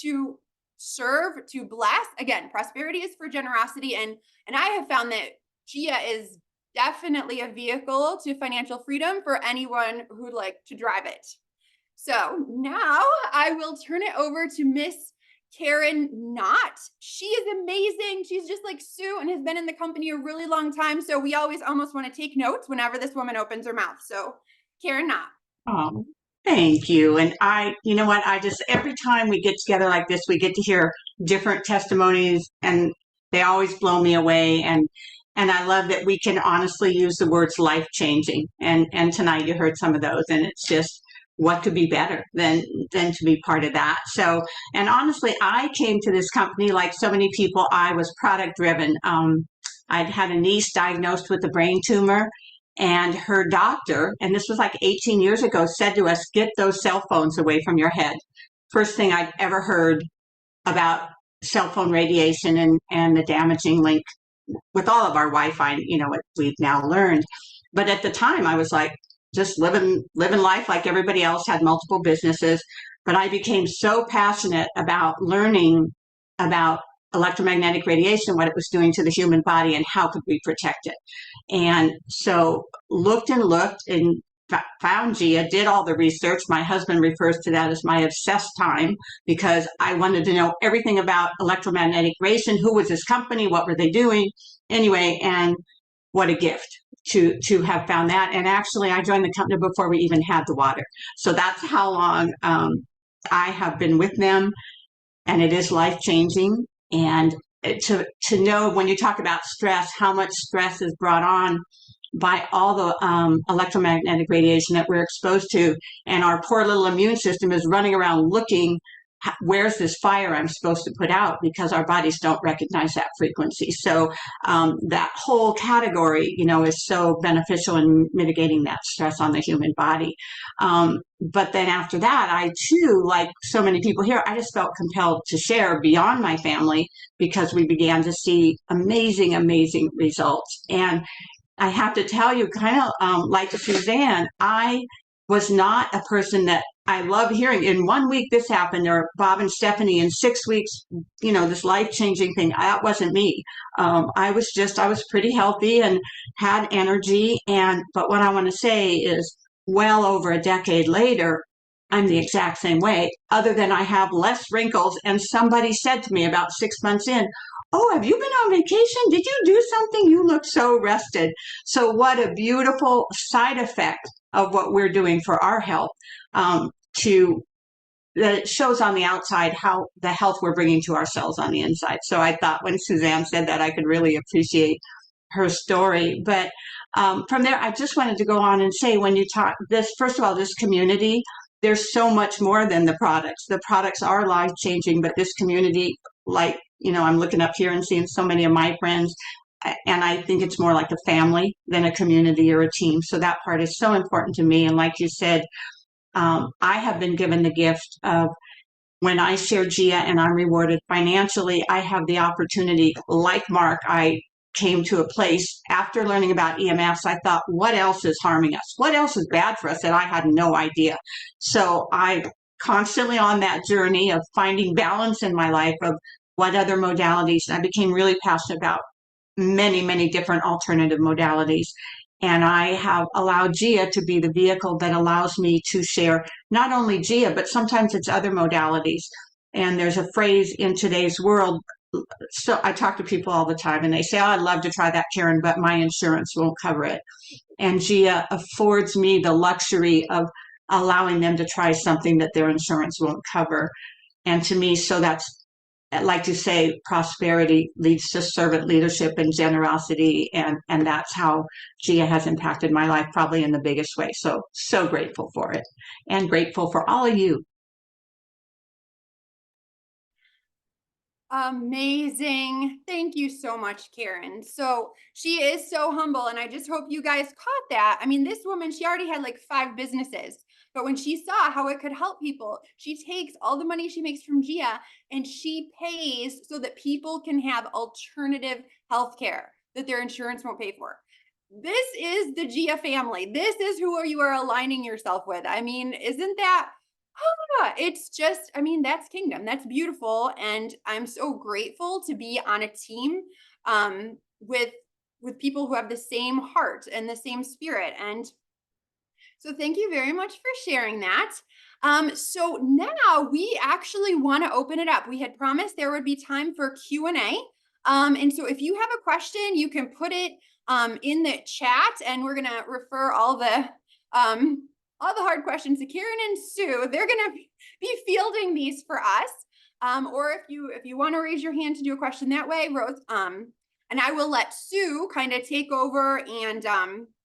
to serve, to bless. Again, prosperity is for generosity. And I have found that Gia is definitely a vehicle to financial freedom for anyone who'd like to drive it. So now I will turn it over to Miss Karen Knott. She is amazing. She's just like Sue and has been in the company a really long time. So we always almost want to take notes whenever this woman opens her mouth. So Karen Knott. Oh, thank you. And you know what, every time we get together like this, we get to hear different testimonies, and they always blow me away. And I love that we can honestly use the words life-changing. And tonight you heard some of those, and it's just, what could be better than to be part of that? So, and honestly, I came to this company like so many people. I was product driven. I'd had a niece diagnosed with a brain tumor, and her doctor, and this was like 18 years ago, said to us, get those cell phones away from your head. First thing I'd ever heard about cell phone radiation and the damaging link with all of our Wi-Fi, you know, what we've now learned. But at the time I was like, just living life like everybody else, had multiple businesses. But I became so passionate about learning about electromagnetic radiation, what it was doing to the human body, and how could we protect it. And so looked and found Gia, did all the research. My husband refers to that as my obsessed time because I wanted to know everything about electromagnetic radiation. Who was this company? What were they doing? Anyway, and what a gift to have found that. And actually, I joined the company before we even had the water. So that's how long I have been with them, and it is life-changing. And to know, when you talk about stress, how much stress is brought on by all the electromagnetic radiation that we're exposed to, and our poor little immune system is running around looking, where's this fire I'm supposed to put out, because our bodies don't recognize that frequency. So that whole category, you know, is so beneficial in mitigating that stress on the human body. But then after that, I too, like so many people here, I just felt compelled to share beyond my family, because we began to see amazing, amazing results. And I have to tell you, kind of like Suzanne, I was not a person that I love hearing in 1 week this happened, or Bob and Stephanie in 6 weeks, you know, this life-changing thing. That wasn't me. I was pretty healthy and had energy. But what I want to say is, well over a decade later, I'm the exact same way, other than I have less wrinkles. And somebody said to me about 6 months in, "Oh, have you been on vacation? Did you do something? You look so rested." So what a beautiful side effect of what we're doing for our health, that it shows on the outside how the health we're bringing to ourselves on the inside. So I thought when Suzanne said that, I could really appreciate her story. But from there, I just wanted to go on and say, when you talk this, first of all, this community, there's so much more than the products. The products are life-changing, but this community, like, you know, I'm looking up here and seeing so many of my friends, and I think it's more like a family than a community or a team. So that part is so important to me. And like you said, I have been given the gift of, when I share Gia and I'm rewarded financially, I have the opportunity, like Mark, I came to a place after learning about EMFs, I thought, what else is harming us? What else is bad for us that I had no idea? So I'm constantly on that journey of finding balance in my life of what other modalities. I became really passionate about many, many different alternative modalities. And I have allowed Gia to be the vehicle that allows me to share not only Gia, but sometimes it's other modalities. And there's a phrase in today's world. So I talk to people all the time and they say, "Oh, I'd love to try that, Karen, but my insurance won't cover it." And Gia affords me the luxury of allowing them to try something that their insurance won't cover. And to me, so that's, like you say, prosperity leads to servant leadership and generosity. And that's how Gia has impacted my life, probably in the biggest way. So grateful for it, and grateful for all of you. Amazing. Thank you so much, Karen. So she is so humble, and I just hope you guys caught that. I mean, this woman, she already had like 5 businesses, but when she saw how it could help people, she takes all the money she makes from Gia and she pays so that people can have alternative health care that their insurance won't pay for. This is the Gia family. This is who you are aligning yourself with. I mean, isn't that it's just, I mean, that's kingdom. That's beautiful. And I'm so grateful to be on a team with people who have the same heart and the same spirit. And so thank you very much for sharing that. So now we actually want to open it up. We had promised there would be time for Q&A. And so if you have a question, you can put it in the chat, and we're going to refer all the hard questions to Karen and Sue. They're going to be fielding these for us. Or if you want to raise your hand to do a question that way, Rose, and I will let Sue kind of take over and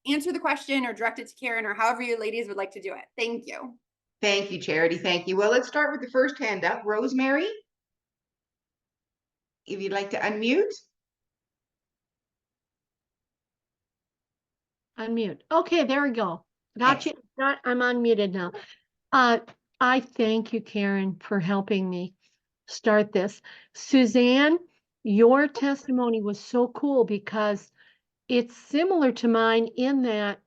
answer the question or direct it to Karen, or however you ladies would like to do it. Thank you. Thank you, Charity. Thank you. Well, let's start with the first hand up. Rosemary, if you'd like to unmute. Unmute. Okay, there we go. Gotcha. I'm unmuted now. I thank you, Karen, for helping me start this. Suzanne, your testimony was so cool because it's similar to mine in that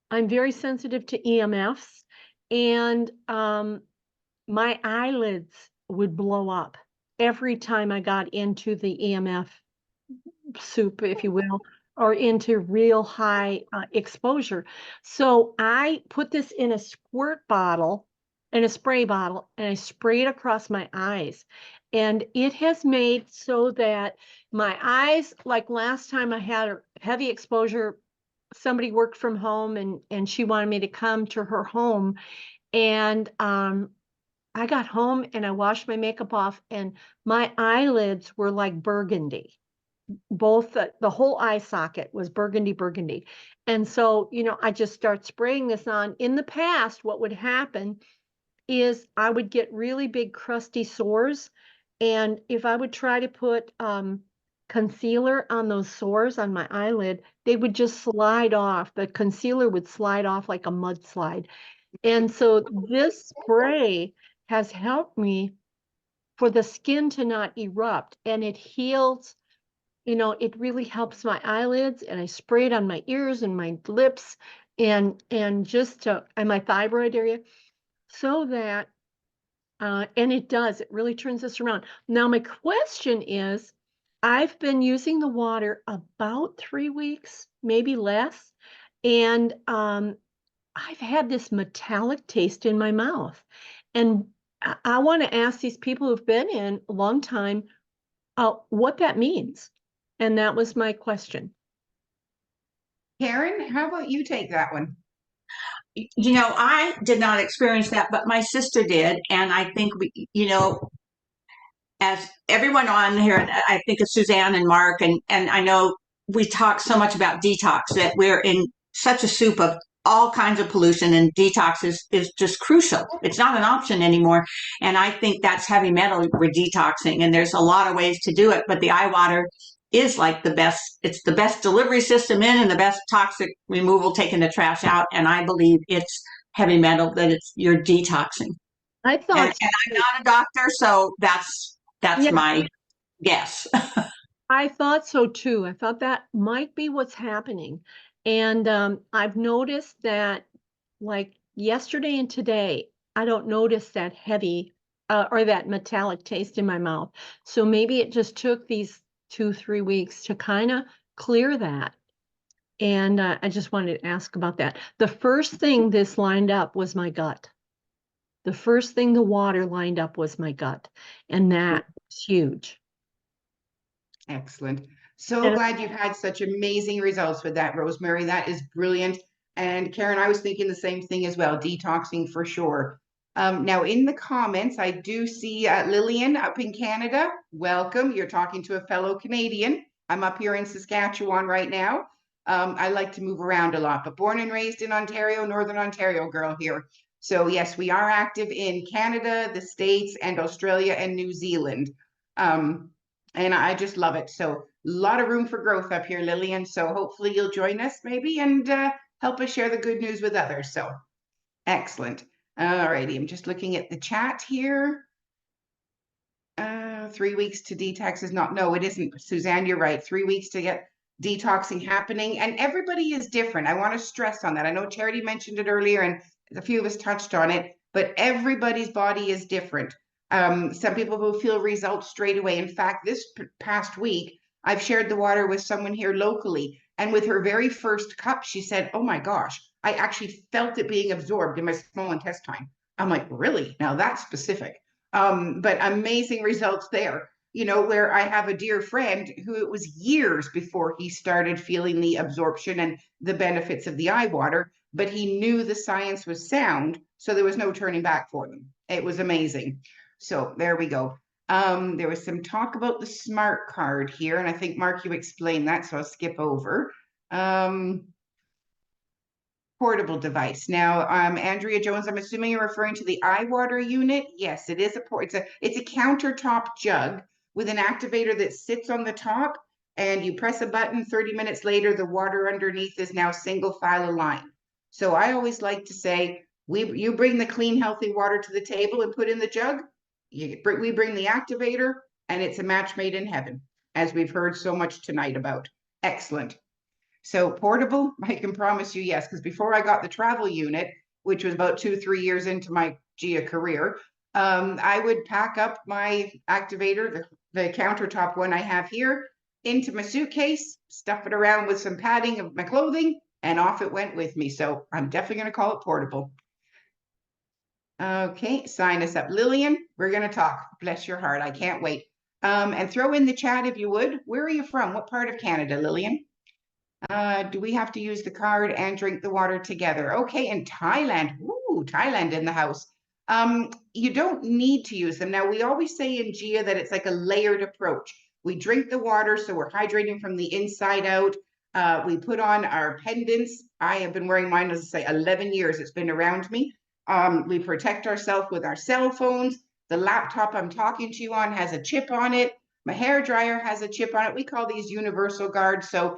I'm very sensitive to EMFs, and my eyelids would blow up every time I got into the EMF soup, if you will. or into real high exposure. So I put this in a squirt bottle, in a spray bottle, and I spray it across my eyes. And it has made so that my eyes, like last time I had a heavy exposure, somebody worked from home and she wanted me to come to her home. And I got home and I washed my makeup off and my eyelids were like burgundy. Both the whole eye socket was burgundy. And so, I just start spraying this on. In the past, what would happen is I would get really big crusty sores. And if I would try to put concealer on those sores on my eyelid, they would just slide off. The concealer would slide off like a mudslide. And so this spray has helped me for the skin to not erupt, and it heals. It really helps my eyelids, and I spray it on my ears and my lips and my thyroid area, so that and it really turns this around. Now my question is, I've been using the water about 3 weeks, maybe less, and I've had this metallic taste in my mouth. And I want to ask these people who've been in a long time what that means. And that was my question. Karen, how about you take that one? I did not experience that, but my sister did. And I think as everyone on here, I think of Suzanne and Mark, and I know we talk so much about detox, that we're in such a soup of all kinds of pollution, and detox is just crucial. It's not an option anymore. And I think that's heavy metal we're detoxing. And there's a lot of ways to do it, but the eye water is like it's the best delivery system in and the best toxic removal, taking the trash out. And I believe it's heavy metal, that you're detoxing. I thought, and I'm not a doctor, so that's Yeah. my guess. I thought so too. I thought that might be what's happening. And I've noticed that, like yesterday and today, I don't notice that heavy or that metallic taste in my mouth. So maybe it just took these 2-3 weeks to kind of clear that. And I just wanted to ask about that. The first thing this lined up was my gut. The first thing the water lined up was my gut. And that was huge. Excellent. So And- glad you've had such amazing results with that, Rosemary. That is brilliant. And Karen, I was thinking the same thing as well, detoxing for sure. Now in the comments, I do see Lillian up in Canada. Welcome. You're talking to a fellow Canadian. I'm up here in Saskatchewan right now. I like to move around a lot, but born and raised in Ontario, Northern Ontario girl here. So yes, we are active in Canada, the States, and Australia and New Zealand. And I just love it. So a lot of room for growth up here, Lillian. So hopefully you'll join us maybe and help us share the good news with others. So excellent. All righty. I'm just looking at the chat here. 3 weeks to detox is not, no, it isn't. Suzanne, you're right. 3 weeks to get detoxing happening. And everybody is different. I want to stress on that. I know Charity mentioned it earlier and a few of us touched on it, but everybody's body is different. Some people will feel results straight away. In fact, this past week, I've shared the water with someone here locally. And with her very first cup, she said, oh my gosh, I actually felt it being absorbed in my small intestine. I'm like, really? Now that's specific. But amazing results there. Where I have a dear friend who it was years before he started feeling the absorption and the benefits of the eye water, but he knew the science was sound. So there was no turning back for them. It was amazing. So there we go. There was some talk about the smart card here, and I think, Mark, you explained that, so I'll skip over. Portable device. Now, Andrea Jones, I'm assuming you're referring to the eye water unit. Yes, it is it's a countertop jug with an activator that sits on the top, and you press a button. 30 minutes later, the water underneath is now single file aligned. So I always like to say, you bring the clean, healthy water to the table and put in the jug. We bring the activator, and it's a match made in heaven, as we've heard so much tonight about. Excellent. So portable, I can promise you, yes, because before I got the travel unit, which was about 2-3 years into my GIA career, I would pack up my activator, the countertop one I have here, into my suitcase, stuff it around with some padding of my clothing, and off it went with me. So I'm definitely going to call it portable. Okay, sign us up. Lillian, we're going to talk. Bless your heart. I can't wait. And throw in the chat if you would. Where are you from? What part of Canada, Lillian? Do we have to use the card and drink the water together? Okay, in Thailand. Ooh, Thailand in the house. You don't need to use them. Now, we always say in GIA that it's like a layered approach. We drink the water, so we're hydrating from the inside out. We put on our pendants. I have been wearing mine, as I say, 11 years. It's been around me. We protect ourselves with our cell phones. The laptop I'm talking to you on has a chip on it. My hair dryer has a chip on it. We call these universal guards. So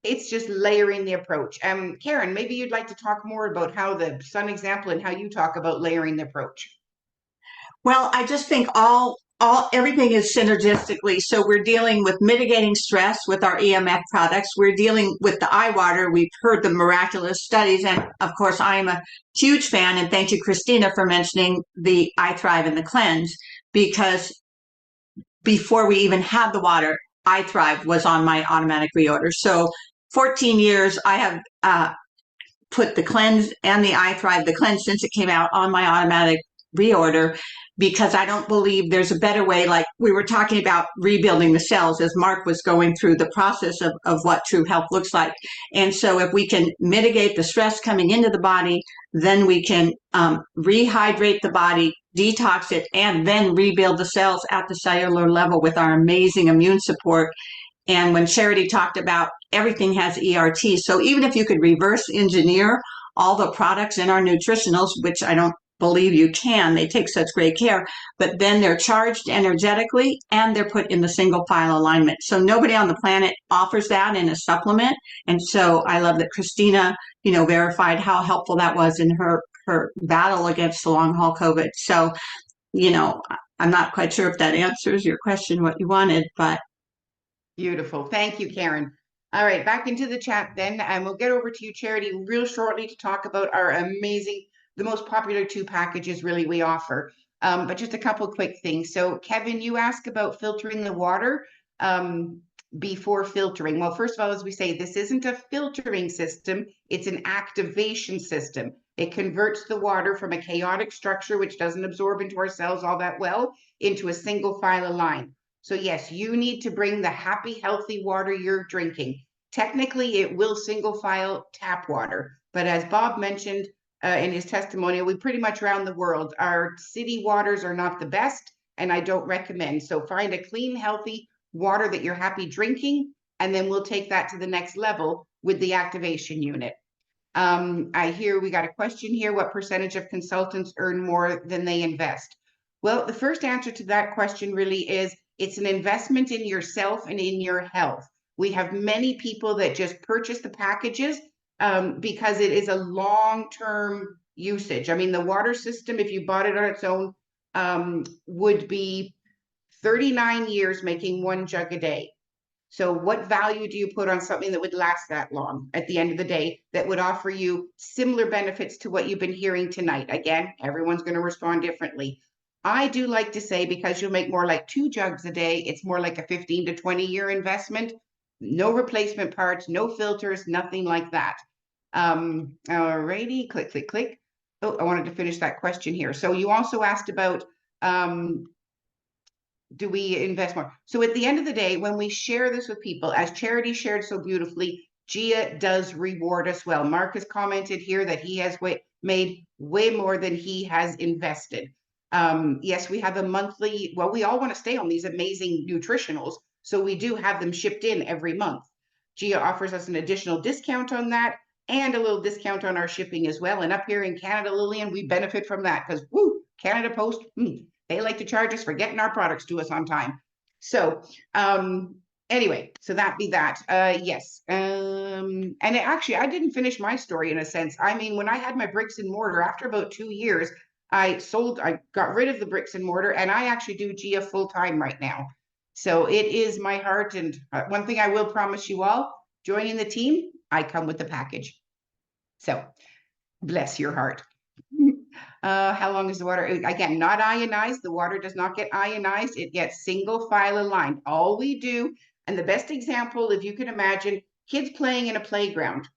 it's just layering the approach. Karen, maybe you'd like to talk more about how the sun example and how you talk about layering the approach. Well, I just think everything is synergistically. So we're dealing with mitigating stress with our EMF products. We're dealing with the eye water. We've heard the miraculous studies. And of course, I am a huge fan. And thank you, Christina, for mentioning the iThrive and the cleanse, because before we even had the water, iThrive was on my automatic reorder. So 14 years, I have put the cleanse and the iThrive, the cleanse since it came out, on my automatic reorder, because I don't believe there's a better way. Like we were talking about rebuilding the cells as Mark was going through the process of what true health looks like. And so if we can mitigate the stress coming into the body, then we can rehydrate the body, detox it, and then rebuild the cells at the cellular level with our amazing immune support. And when Charity talked about everything has ERT, so even if you could reverse engineer all the products in our nutritionals, which I don't believe you can, they take such great care, but then they're charged energetically and they're put in the single file alignment. So nobody on the planet offers that in a supplement. And so I love that Christina, verified how helpful that was in her battle against the long haul COVID. So, I'm not quite sure if that answers your question, what you wanted, but. Beautiful. Thank you, Karen. All right, back into the chat then, and we'll get over to you, Charity, real shortly to talk about our amazing, the most popular 2 packages really we offer. But just a couple quick things. So Kevin, you asked about filtering the water before filtering. Well, first of all, as we say, this isn't a filtering system, it's an activation system. It converts the water from a chaotic structure, which doesn't absorb into our cells all that well, into a single file line. So yes, you need to bring the happy, healthy water you're drinking. Technically, it will single file tap water. But as Bob mentioned in his testimonial, we pretty much around the world, our city waters are not the best, and I don't recommend. So find a clean, healthy water that you're happy drinking, and then we'll take that to the next level with the activation unit. I hear we got a question here. What percentage of consultants earn more than they invest? Well, the first answer to that question really is, it's an investment in yourself and in your health. We have many people that just purchase the packages because it is a long-term usage. I mean, the water system, if you bought it on its own, would be 39 years making 1 jug a day. So what value do you put on something that would last that long at the end of the day, that would offer you similar benefits to what you've been hearing tonight? Again, everyone's going to respond differently. I do like to say, because you'll make more like 2 jugs a day, it's more like a 15 to 20 year investment. No replacement parts, no filters, nothing like that. All righty, click, click, click. Oh, I wanted to finish that question here. So you also asked about, do we invest more? So at the end of the day, when we share this with people, as Charity shared so beautifully, GIA does reward us well. Mark has commented here that he has made way more than he has invested. Yes, we have a monthly, well, we all want to stay on these amazing nutritionals, so we do have them shipped in every month. GIA offers us an additional discount on that and a little discount on our shipping as well. And up here in Canada, Lillian, we benefit from that because, woo, Canada Post, they like to charge us for getting our products to us on time. So anyway, so that be that. Yes. And actually, I didn't finish my story in a sense. I mean, when I had my bricks and mortar, after about 2 years, I got rid of the bricks and mortar, and I actually do GIA full time right now. So it is my heart. And one thing I will promise you all, joining the team, I come with the package. So bless your heart. How long is the water? Again, not ionized. The water does not get ionized. It gets single file aligned. All we do, And the best example, if you can imagine, kids playing in a playground.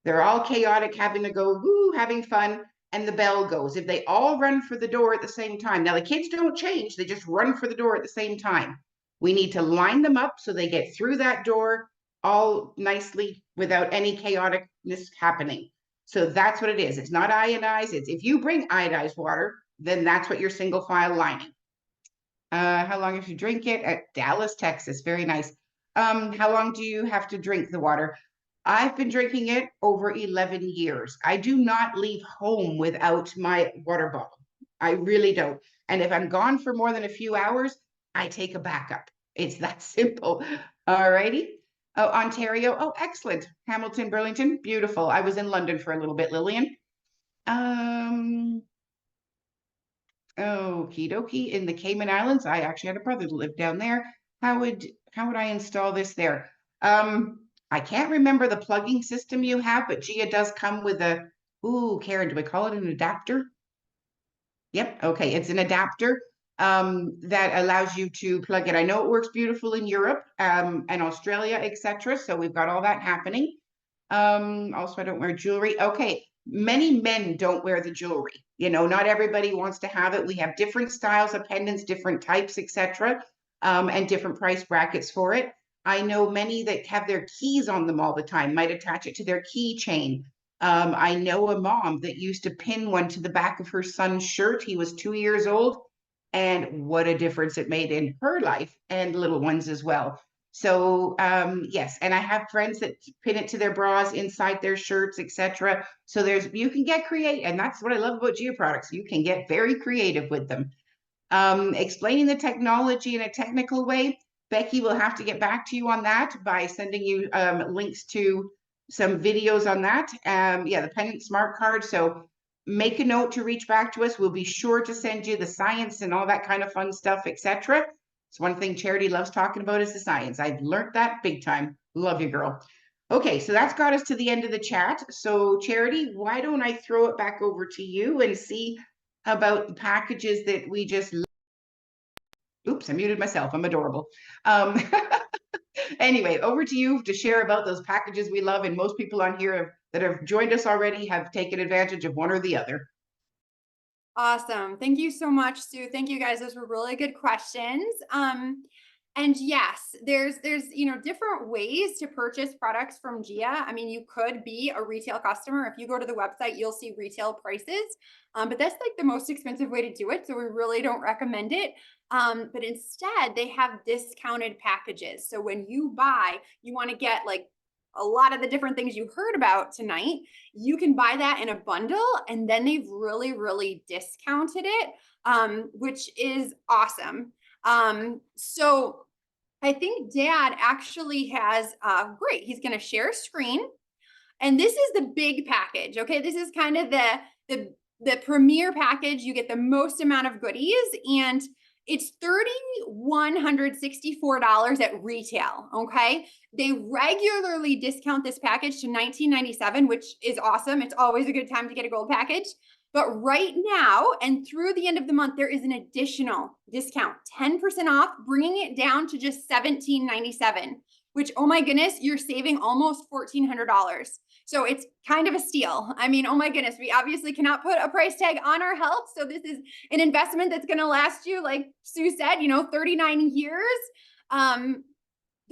They're all chaotic, having to go, woo, having fun, and the bell goes. If they all run for the door at the same time, now the kids don't change, they just run for the door at the same time. We need to line them up so they get through that door all nicely without any chaoticness happening. So that's what it is. It's not ionized. It's if you bring iodized water, then that's what your single file lining. How long have you drink it? At Dallas, Texas. Very nice. How long do you have to drink the water? I've been drinking it over 11 years. I do not leave home without my water bottle. I really don't. And if I'm gone for more than a few hours, I take a backup. It's that simple. All righty. Oh, Ontario. Oh, excellent. Hamilton, Burlington. Beautiful. I was in London for a little bit, Lillian. Okie dokie. In the Cayman Islands, I actually had a brother that lived down there. How would I install this there? I can't remember the plugging system you have, but Gia does come with a, ooh, Karen, do we call it an adapter? Yep, okay, it's an adapter that allows you to plug it. I know it works beautiful in Europe and Australia, etc. So we've got all that happening. Also, I don't wear jewelry. Okay, many men don't wear the jewelry. You know, not everybody wants to have it. We have different styles of pendants, different types, etc. And different price brackets for it. I know many that have their keys on them all the time, might attach it to their keychain. I know a mom that used to pin one to the back of her son's shirt. He was 2 years old, and what a difference it made in her life and little ones as well. So yes, and I have friends that pin it to their bras, inside their shirts, etc. So you can get creative, and that's what I love about Gia products. You can get very creative with them. Explaining the technology in a technical way, Becky will have to get back to you on that by sending you links to some videos on that. Yeah, the pendant smart card. So make a note to reach back to us. We'll be sure to send you the science and all that kind of fun stuff, etc. It's one thing Charity loves talking about is the science. I've learned that big time. Love you, girl. Okay, so that's got us to the end of the chat. So Charity, why don't I throw it back over to you and see about the packages that we just, oops, I muted myself, I'm adorable. Anyway, over to you to share about those packages we love, and most people on here that have joined us already have taken advantage of one or the other. Awesome. Thank you so much, Sue. Thank you guys. Those were really good questions. And yes, there's different ways to purchase products from Gia. I mean, you could be a retail customer. If you go to the website, you'll see retail prices. But that's like the most expensive way to do it. So we really don't recommend it. But instead, they have discounted packages. So when you buy, you want to get like a lot of the different things you heard about tonight, you can buy that in a bundle, and then they've really, really discounted it, which is awesome. So I think Dad actually has, great, he's going to share a screen, and this is the big package. Okay. This is kind of the premier package. You get the most amount of goodies, and it's $3,164 at retail. Okay. They regularly discount this package to $19.97, which is awesome. It's always a good time to get a gold package. But right now and through the end of the month, there is an additional discount, 10% off, bringing it down to just $17.97, which, oh my goodness, you're saving almost $1,400. So it's kind of a steal. I mean, oh my goodness, we obviously cannot put a price tag on our health. So this is an investment that's going to last you, like Sue said, 39 years.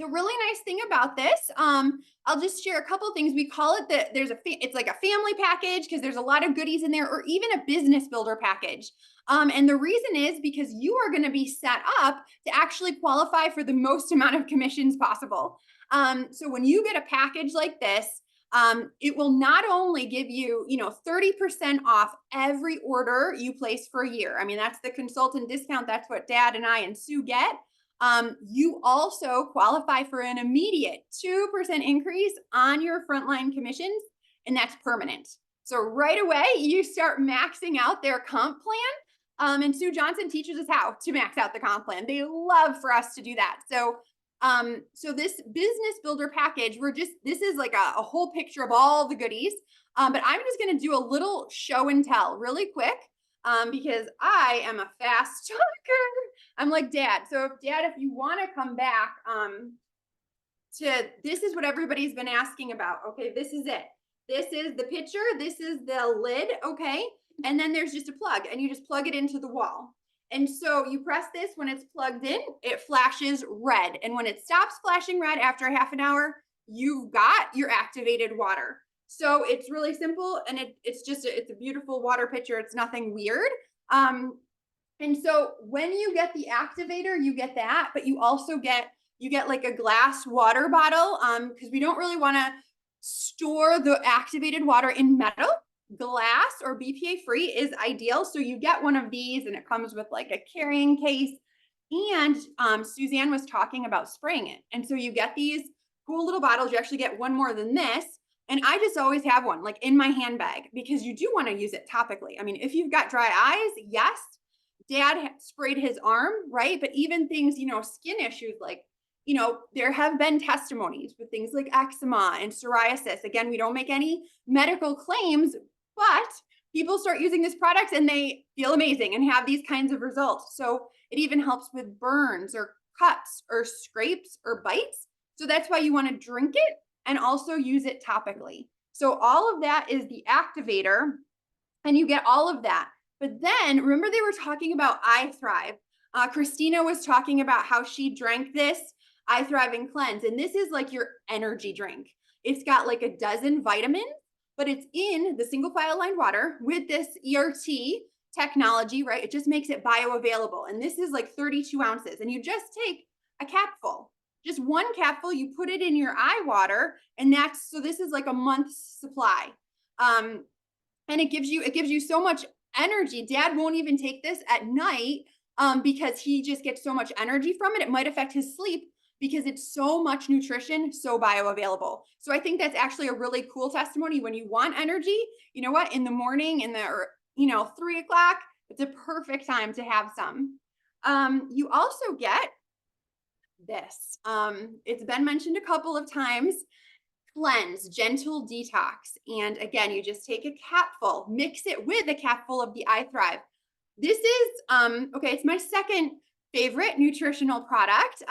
The really nice thing about this, I'll just share a couple of things. We call it it's like a family package because there's a lot of goodies in there, or even a business builder package. And the reason is because you are going to be set up to actually qualify for the most amount of commissions possible. So when you get a package like this, it will not only give you, 30% off every order you place for a year. I mean, that's the consultant discount. That's what Dad and I and Sue get. You also qualify for an immediate 2% increase on your frontline commissions, and that's permanent. So right away, you start maxing out their comp plan. And Sue Johnson teaches us how to max out the comp plan. They love for us to do that. So this business builder package, this is like a whole picture of all the goodies. But I'm just going to do a little show and tell really quick, because I am a fast talker. I'm like Dad. So if you want to come back, this is what everybody's been asking about. Okay, this is it. This is the pitcher. This is the lid. Okay. And then there's just a plug, and you just plug it into the wall. And so you press this when it's plugged in, it flashes red. And when it stops flashing red after a half an hour, you've got your activated water. So it's really simple, and it's a beautiful water pitcher. It's nothing weird. And so when you get the activator, you get that, but you also get like a glass water bottle, because we don't really want to store the activated water in metal. Glass or BPA free is ideal. So you get one of these, and it comes with like a carrying case. And Suzanne was talking about spraying it. And so you get these cool little bottles. You actually get one more than this. And I just always have one like in my handbag, because you do want to use it topically. I mean, if you've got dry eyes, yes, Dad sprayed his arm, right? But even things, skin issues, like, there have been testimonies with things like eczema and psoriasis. Again, we don't make any medical claims, but people start using this product and they feel amazing and have these kinds of results. So it even helps with burns or cuts or scrapes or bites. So that's why you want to drink it and also use it topically. So all of that is the activator, and you get all of that. But then remember, they were talking about iThrive. Christina was talking about how she drank this iThrive and Cleanse. And this is like your energy drink. It's got like a dozen vitamins, but it's in the single file lined water with this ERT technology, right? It just makes it bioavailable. And this is like 32 ounces. And you just take a capful, just one capful, you put it in your eye water. And so this is like a month's supply. And it gives you so much energy. Dad won't even take this at night because he just gets so much energy from it. It might affect his sleep because it's so much nutrition, so bioavailable. So I think that's actually a really cool testimony. When you want energy, you know what, in the morning, 3 o'clock, it's a perfect time to have some. You also get this. It's been mentioned a couple of times. Cleanse, gentle detox. And again, you just take a capful, mix it with a capful of the iThrive. This is, it's my second favorite nutritional product.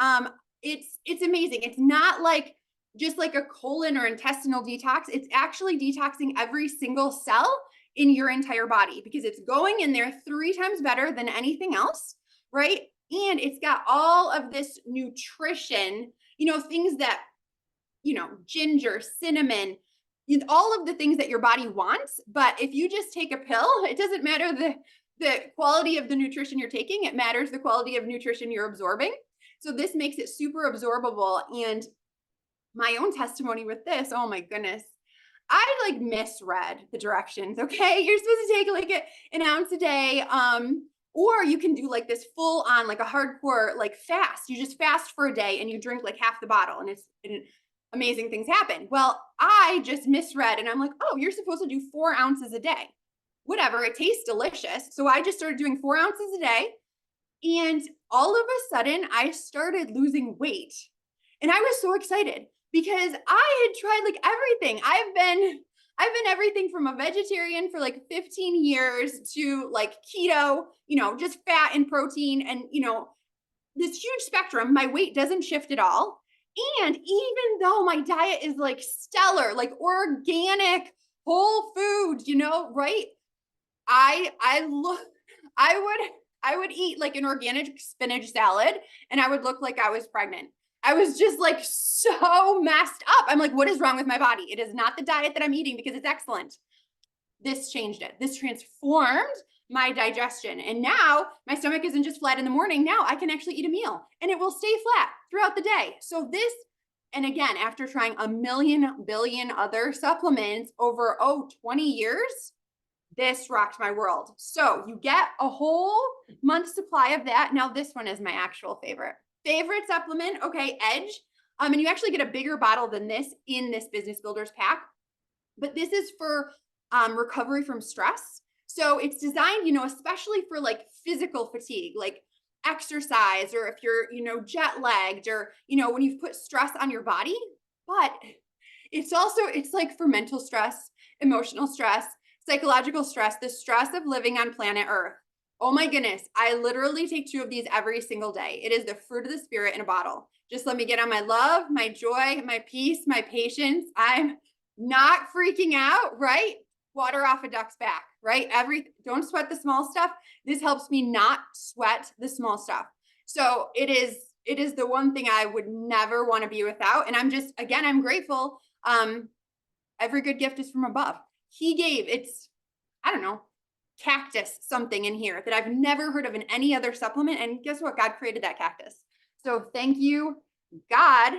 It's amazing. It's not like just like a colon or intestinal detox. It's actually detoxing every single cell in your entire body, because it's going in there 3 times better than anything else, right? And it's got all of this nutrition, things that, ginger, cinnamon, all of the things that your body wants. But if you just take a pill, it doesn't matter the quality of the nutrition you're taking. It matters the quality of nutrition you're absorbing. So this makes it super absorbable. And my own testimony with this, oh my goodness, I like misread the directions. Okay. You're supposed to take like an ounce a day. Or you can do like this full on, like a hardcore, like fast. You just fast for a day and you drink like half the bottle, and amazing things happen. Well, I just misread, and I'm like, oh, you're supposed to do 4 ounces a day. Whatever, it tastes delicious. So I just started doing 4 ounces a day. And all of a sudden I started losing weight. And I was so excited because I had tried like everything. I've been everything from a vegetarian for like 15 years to like keto, just fat and protein, and, this huge spectrum. My weight doesn't shift at all. And even though my diet is like stellar, like organic, whole food, right? I would eat like an organic spinach salad and I would look like I was pregnant. I was just like so messed up. I'm like, what is wrong with my body? It is not the diet that I'm eating because it's excellent. This changed it. This transformed my digestion. And now my stomach isn't just flat in the morning. Now I can actually eat a meal and it will stay flat throughout the day. So this, and again, after trying a billion other supplements over, 20 years, this rocked my world. So you get a whole month supply of that. Now this one is my actual favorite supplement. Okay. Edge. And you actually get a bigger bottle than this in this Business Builders pack, but this is for recovery from stress. So it's designed, especially for like physical fatigue, like exercise, or if you're, jet lagged, or, when you've put stress on your body. But it's like for mental stress, emotional stress, psychological stress, the stress of living on planet Earth. Oh my goodness. I literally take 2 of these every single day. It is the fruit of the spirit in a bottle. Just let me get on my love, my joy, my peace, my patience. I'm not freaking out, right? Water off a duck's back, right? Don't sweat the small stuff. This helps me not sweat the small stuff. So it is the one thing I would never want to be without. And I'm grateful. Every good gift is from above. He gave, I don't know, cactus something in here that I've never heard of in any other supplement. And guess what? God created that cactus. So thank you, God,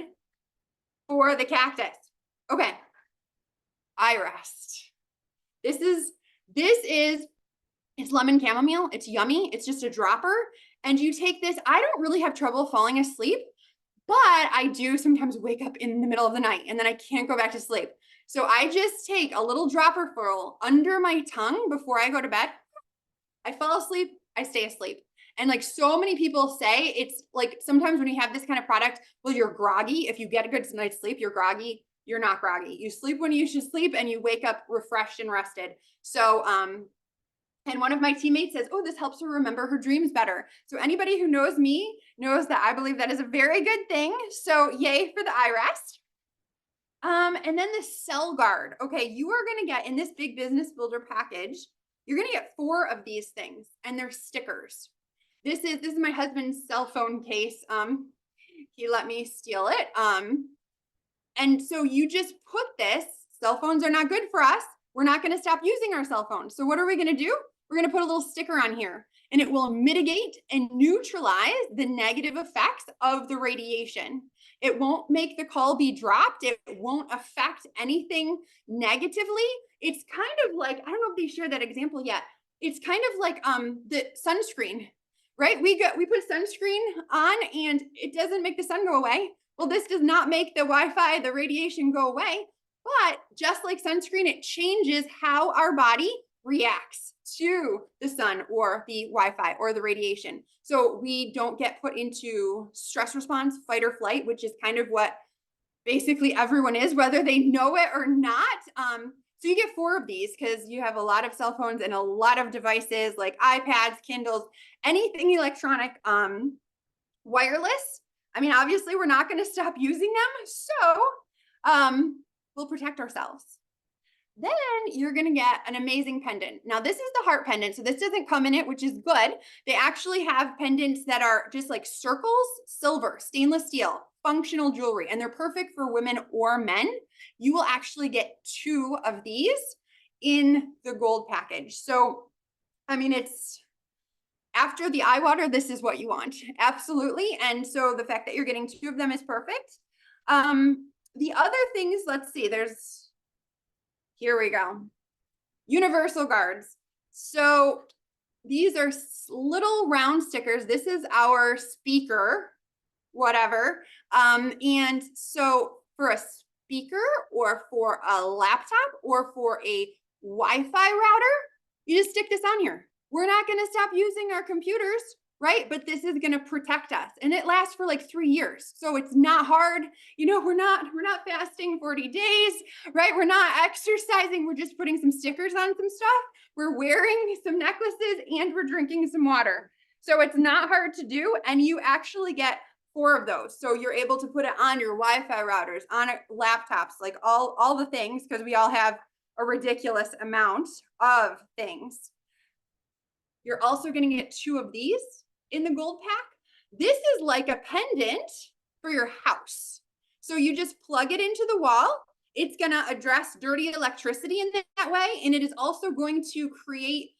for the cactus. Okay. iRest. It's lemon chamomile. It's yummy. It's just a dropper. And you take this. I don't really have trouble falling asleep, but I do sometimes wake up in the middle of the night and then I can't go back to sleep. So I just take a little dropper full under my tongue before I go to bed. I fall asleep, I stay asleep. And like so many people say, it's like sometimes when you have this kind of product, well, you're groggy. If you get a good night's sleep, you're groggy. You're not groggy. You sleep when you should sleep and you wake up refreshed and rested. So, and one of my teammates says, oh, this helps her remember her dreams better. So anybody who knows me knows that I believe that is a very good thing. So yay for the iRest. And then the Cell Guard. Okay, you are going to get in this big business builder package, you're going to get 4 of these things and they're stickers. This is my husband's cell phone case. He let me steal it. And so you just put this, cell phones are not good for us. We're not going to stop using our cell phones. So what are we going to do? We're going to put a little sticker on here and it will mitigate and neutralize the negative effects of the radiation. It won't make the call be dropped. It won't affect anything negatively. It's kind of like, I don't know if they shared that example yet. It's kind of like the sunscreen, right? We put sunscreen on and it doesn't make the sun go away. Well, this does not make the Wi-Fi, the radiation go away. But just like sunscreen, it changes how our body reacts to the sun or the Wi-Fi or the radiation. So we don't get put into stress response, fight or flight, which is kind of what basically everyone is, whether they know it or not. So you get 4 of these because you have a lot of cell phones and a lot of devices like iPads, Kindles, anything electronic, wireless. I mean, obviously we're not going to stop using them. So we'll protect ourselves. Then you're going to get an amazing pendant. Now this is the heart pendant. So this doesn't come in it, which is good. They actually have pendants that are just like circles, silver, stainless steel, functional jewelry, and they're perfect for women or men. You will actually get 2 of these in the gold package. So, I mean, it's after the eye water, this is what you want. Absolutely. And so the fact that you're getting 2 of them is perfect. The other things, let's see, here we go. Universal guards. So these are little round stickers. This is our speaker, whatever. And so for a speaker or for a laptop or for a Wi-Fi router, you just stick this on here. We're not going to stop using our computers, right? But this is going to protect us and it lasts for like 3 years. So it's not hard. You know, we're not fasting 40 days, right? We're not exercising. We're just putting some stickers on some stuff. We're wearing some necklaces and we're drinking some water. So it's not hard to do. And you actually get 4 of those. So you're able to put it on your Wi-Fi routers, on laptops, like all the things, because we all have a ridiculous amount of things. You're also going to get 2 of these in the gold pack. This is like a pendant for your house. So you just plug it into the wall. It's going to address dirty electricity in that way. And it is also going to create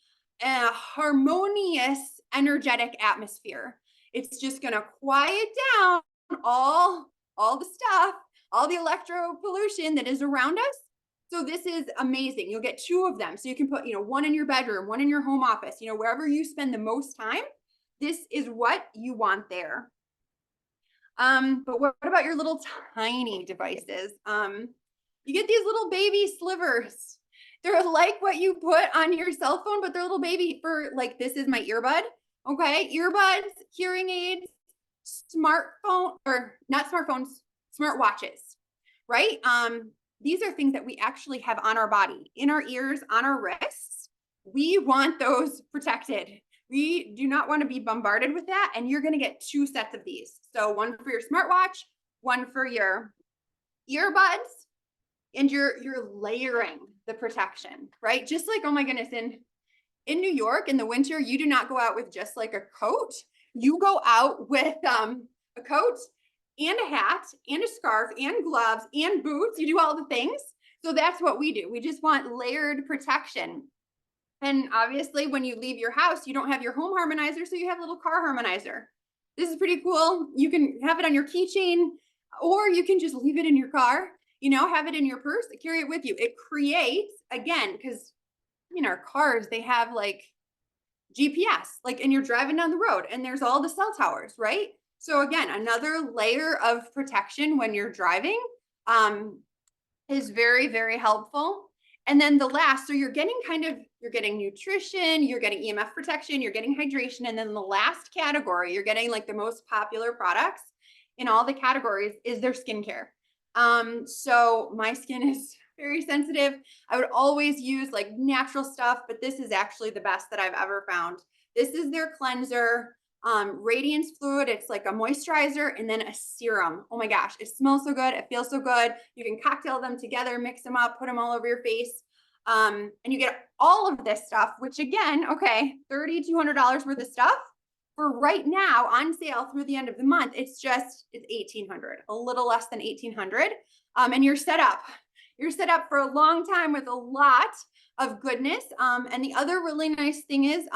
a harmonious, energetic atmosphere. It's just going to quiet down all the stuff, all the electro pollution that is around us. So this is amazing. You'll get 2 of them. So you can put, 1 in your bedroom, 1 in your home office, wherever you spend the most time. This is what you want there. But what about your little tiny devices? You get these little baby slivers. They're like what you put on your cell phone, but they're little baby for like, this is my earbud. Okay. Earbuds, hearing aids, smartphone, or not smartphones, smartwatches, right? These are things that we actually have on our body, in our ears, on our wrists. We want those protected. We do not want to be bombarded with that. And you're going to get 2 sets of these. So one for your smartwatch, one for your earbuds, and you're layering the protection, right? Just like, oh my goodness, in New York in the winter, you do not go out with just like a coat. You go out with a coat and a hat and a scarf and gloves and boots. You do all the things. So that's what we do. We just want layered protection. And obviously when you leave your house, you don't have your home harmonizer, so you have a little car harmonizer. This is pretty cool. You can have it on your keychain, or you can just leave it in your car, you know, have it in your purse, carry it with you. It creates, again, because in our cars, they have like GPS, like, and you're driving down the road and there's all the cell towers, right? So again, another layer of protection when you're driving is very, very helpful. And then the last, so you're getting nutrition, you're getting EMF protection, you're getting hydration. And then the last category, you're getting like the most popular products in all the categories is their skincare. So my skin is very sensitive. I would always use like natural stuff, but this is actually the best that I've ever found. This is their cleanser, radiance fluid. It's like a moisturizer and then a serum. Oh my gosh, it smells so good. It feels so good. You can cocktail them together, mix them up, put them all over your face. And you get all of this stuff, which again, okay, $3,200 worth of stuff for right now on sale through the end of the month. It's $1,800, a little less than $1,800. And you're set up. You're set up for a long time with a lot of goodness. And the other really nice thing is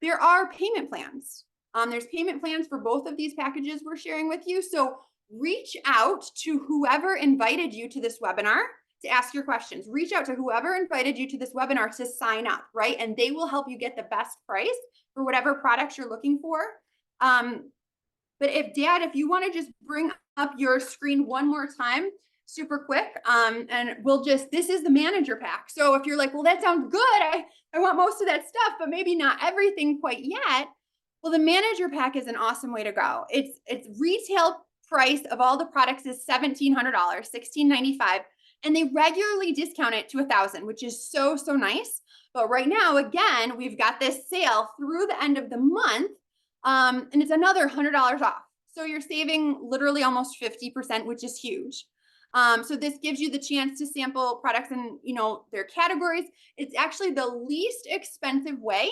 there are payment plans. There's payment plans for both of these packages we're sharing with you. So reach out to whoever invited you to this webinar to ask your questions. Reach out to whoever invited you to this webinar to sign up, right? And they will help you get the best price for whatever products you're looking for. But if you want to just bring up your screen one more time, super quick, and this is the manager pack. So if you're like, well, that sounds good, I want most of that stuff, but maybe not everything quite yet. Well, the manager pack is an awesome way to go. It's retail price of all the products is $1,700, $1,695, and they regularly discount it to $1,000, which is so, so nice. But right now, again, we've got this sale through the end of the month, and it's another $100 off. So you're saving literally almost 50%, which is huge. So this gives you the chance to sample products in, their categories. It's actually the least expensive way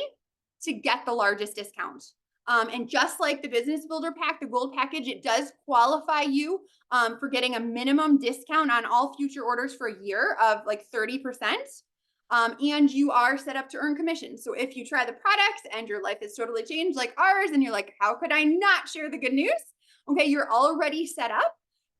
to get the largest discount. And just like the Business Builder Pack, the Gold Package, it does qualify you for getting a minimum discount on all future orders for a year of like 30%. And you are set up to earn commission. So if you try the products and your life is totally changed like ours, and you're like, how could I not share the good news? Okay, you're already set up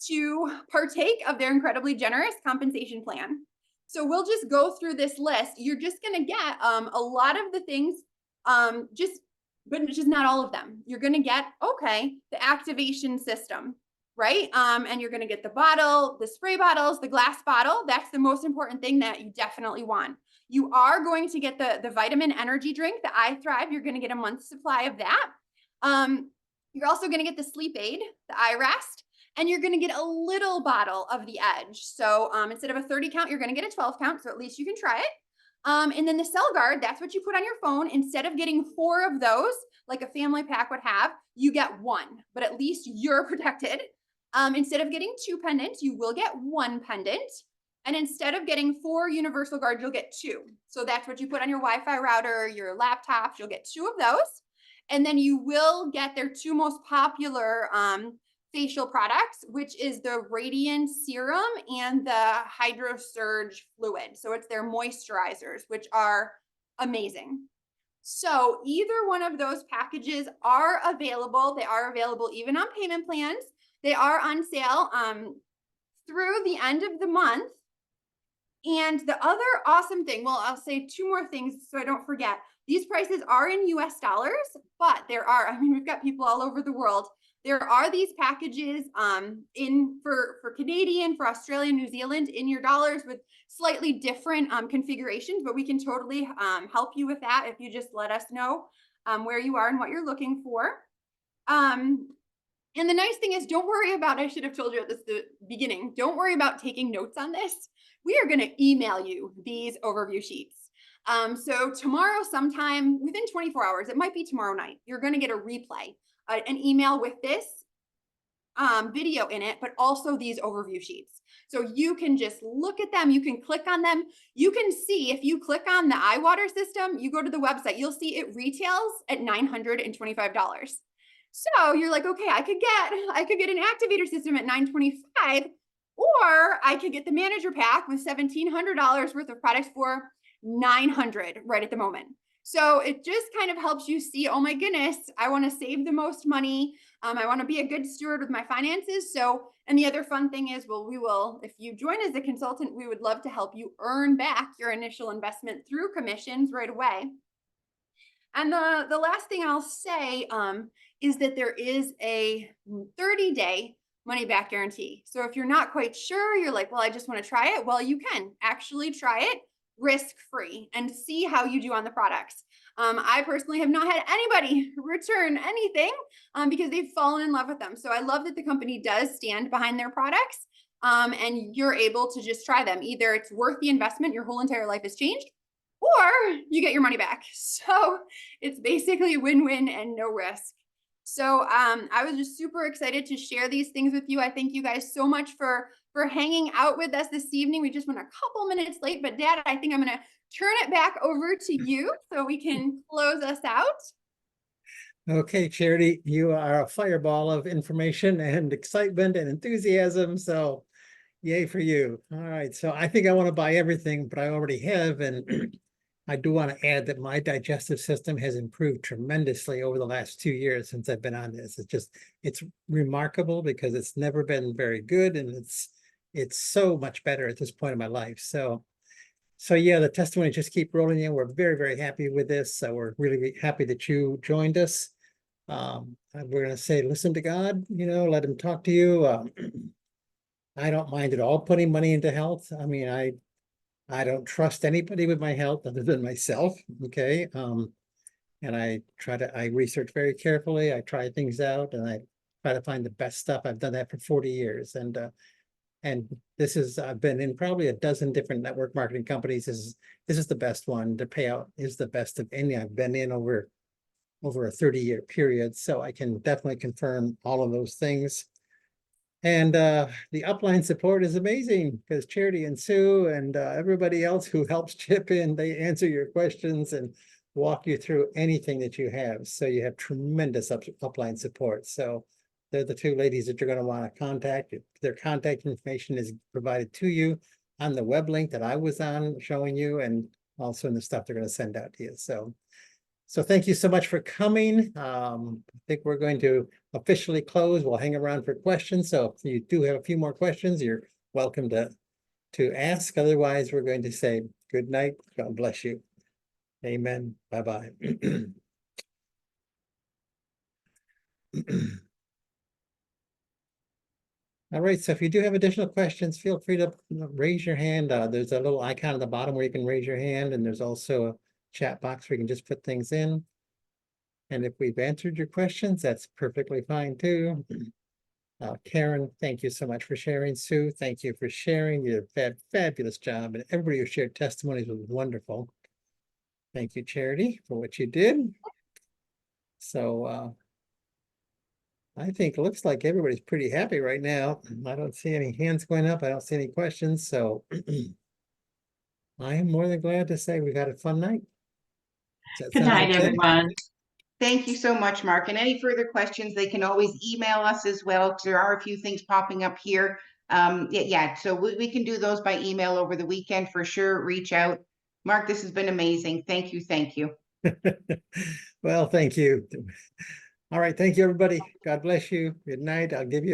to partake of their incredibly generous compensation plan. So we'll just go through this list. You're just going to get a lot of the things, but just not all of them. You're going to get, the activation system, right? And you're going to get the bottle, the spray bottles, the glass bottle. That's the most important thing that you definitely want. You are going to get the vitamin energy drink, the iThrive. You're going to get a month's supply of that. You're also going to get the sleep aid, the iRest. And you're going to get a little bottle of the Edge. So instead of a 30 count, you're going to get a 12 count. So at least you can try it. And then the Cell Guard, that's what you put on your phone. Instead of getting 4 of those, like a family pack would have, you get 1, but at least you're protected. Instead of getting 2 pendants, you will get 1 pendant. And instead of getting 4 universal guards, you'll get 2. So that's what you put on your Wi-Fi router, your laptops, you'll get 2 of those. And then you will get their 2 most popular facial products, which is the Radiance Serum and the Hydro Surge Fluid. So it's their moisturizers, which are amazing. So either one of those packages are available. They are available even on payment plans. They are on sale through the end of the month. And the other awesome thing, well, I'll say 2 more things so I don't forget. These prices are in US dollars, but we've got people all over the world. There are these packages for Canadian, for Australia, New Zealand in your dollars with slightly different configurations, but we can totally help you with that if you just let us know where you are and what you're looking for. And the nice thing is, don't worry about, I should have told you at the beginning, don't worry about taking notes on this. We are going to email you these overview sheets. So tomorrow sometime within 24 hours, it might be tomorrow night, you're going to get a replay, an email with this video in it, but also these overview sheets. So you can just look at them. You can click on them. You can see if you click on the iWater system, you go to the website, you'll see it retails at $925. So you're like, okay, I could get an activator system at $925, or I could get the manager pack with $1,700 worth of products for $900 right at the moment. So it just kind of helps you see, oh my goodness, I want to save the most money. I want to be a good steward with my finances. So, and the other fun thing is, well, we will, if you join as a consultant, we would love to help you earn back your initial investment through commissions right away. And the last thing I'll say is that there is a 30-day money back guarantee. So if you're not quite sure, you're like, well, I just want to try it. Well, you can actually try it risk-free and see how you do on the products. I personally have not had anybody return anything because they've fallen in love with them. So I love that the company does stand behind their products and you're able to just try them. Either it's worth the investment, your whole entire life has changed, or you get your money back. So it's basically win-win and no risk. So I was just super excited to share these things with you. I thank you guys so much for hanging out with us this evening. We just went a couple minutes late, but Dad, I think I'm going to turn it back over to you so we can close us out. Okay, Charity, you are a fireball of information and excitement and enthusiasm. So yay for you. All right. So I think I want to buy everything, but I already have. And I do want to add that my digestive system has improved tremendously over the last 2 years since I've been on this. It's remarkable because it's never been very good. And it's so much better at this point in my life. So yeah, the testimony just keep rolling in. We're very, very happy with this. So we're really happy that you joined us. We're going to say, listen to God, let him talk to you. I don't mind at all putting money into health. I mean, I don't trust anybody with my health other than myself. Okay. And I research very carefully. I try things out and I try to find the best stuff. I've done that for 40 years. And I've been in probably a dozen different network marketing companies. This is the best one. The payout is the best of any I've been in over a 30-year period. So I can definitely confirm all of those things. And the upline support is amazing because Charity and Sue and everybody else who helps chip in, they answer your questions and walk you through anything that you have. So you have tremendous upline support. So they're the two ladies that you're going to want to contact. Their contact information is provided to you on the web link that I was on showing you, and also in the stuff they're going to send out to you. So thank you so much for coming. I think we're going to officially close. We'll hang around for questions. So if you do have a few more questions, you're welcome to ask. Otherwise, we're going to say good night. God bless you. Amen. Bye-bye. All right, so if you do have additional questions, feel free to raise your hand. There's a little icon at the bottom where you can raise your hand, and there's also a chat box where you can just put things in. And if we've answered your questions, that's perfectly fine too. Karen, thank you so much for sharing. Sue, thank you for sharing. You did a fabulous job, and everybody who shared testimonies was wonderful. Thank you, Charity, for what you did. So I think it looks like everybody's pretty happy right now. I don't see any hands going up. I don't see any questions. So I am more than glad to say we've had a fun night. Good night, everyone. Thank you so much, Mark. And any further questions, they can always email us as well, because there are a few things popping up here. So we can do those by email over the weekend for sure. Reach out. Mark, this has been amazing. Thank you. Thank you. Well, thank you. All right. Thank you, everybody. God bless you. Good night. I'll give you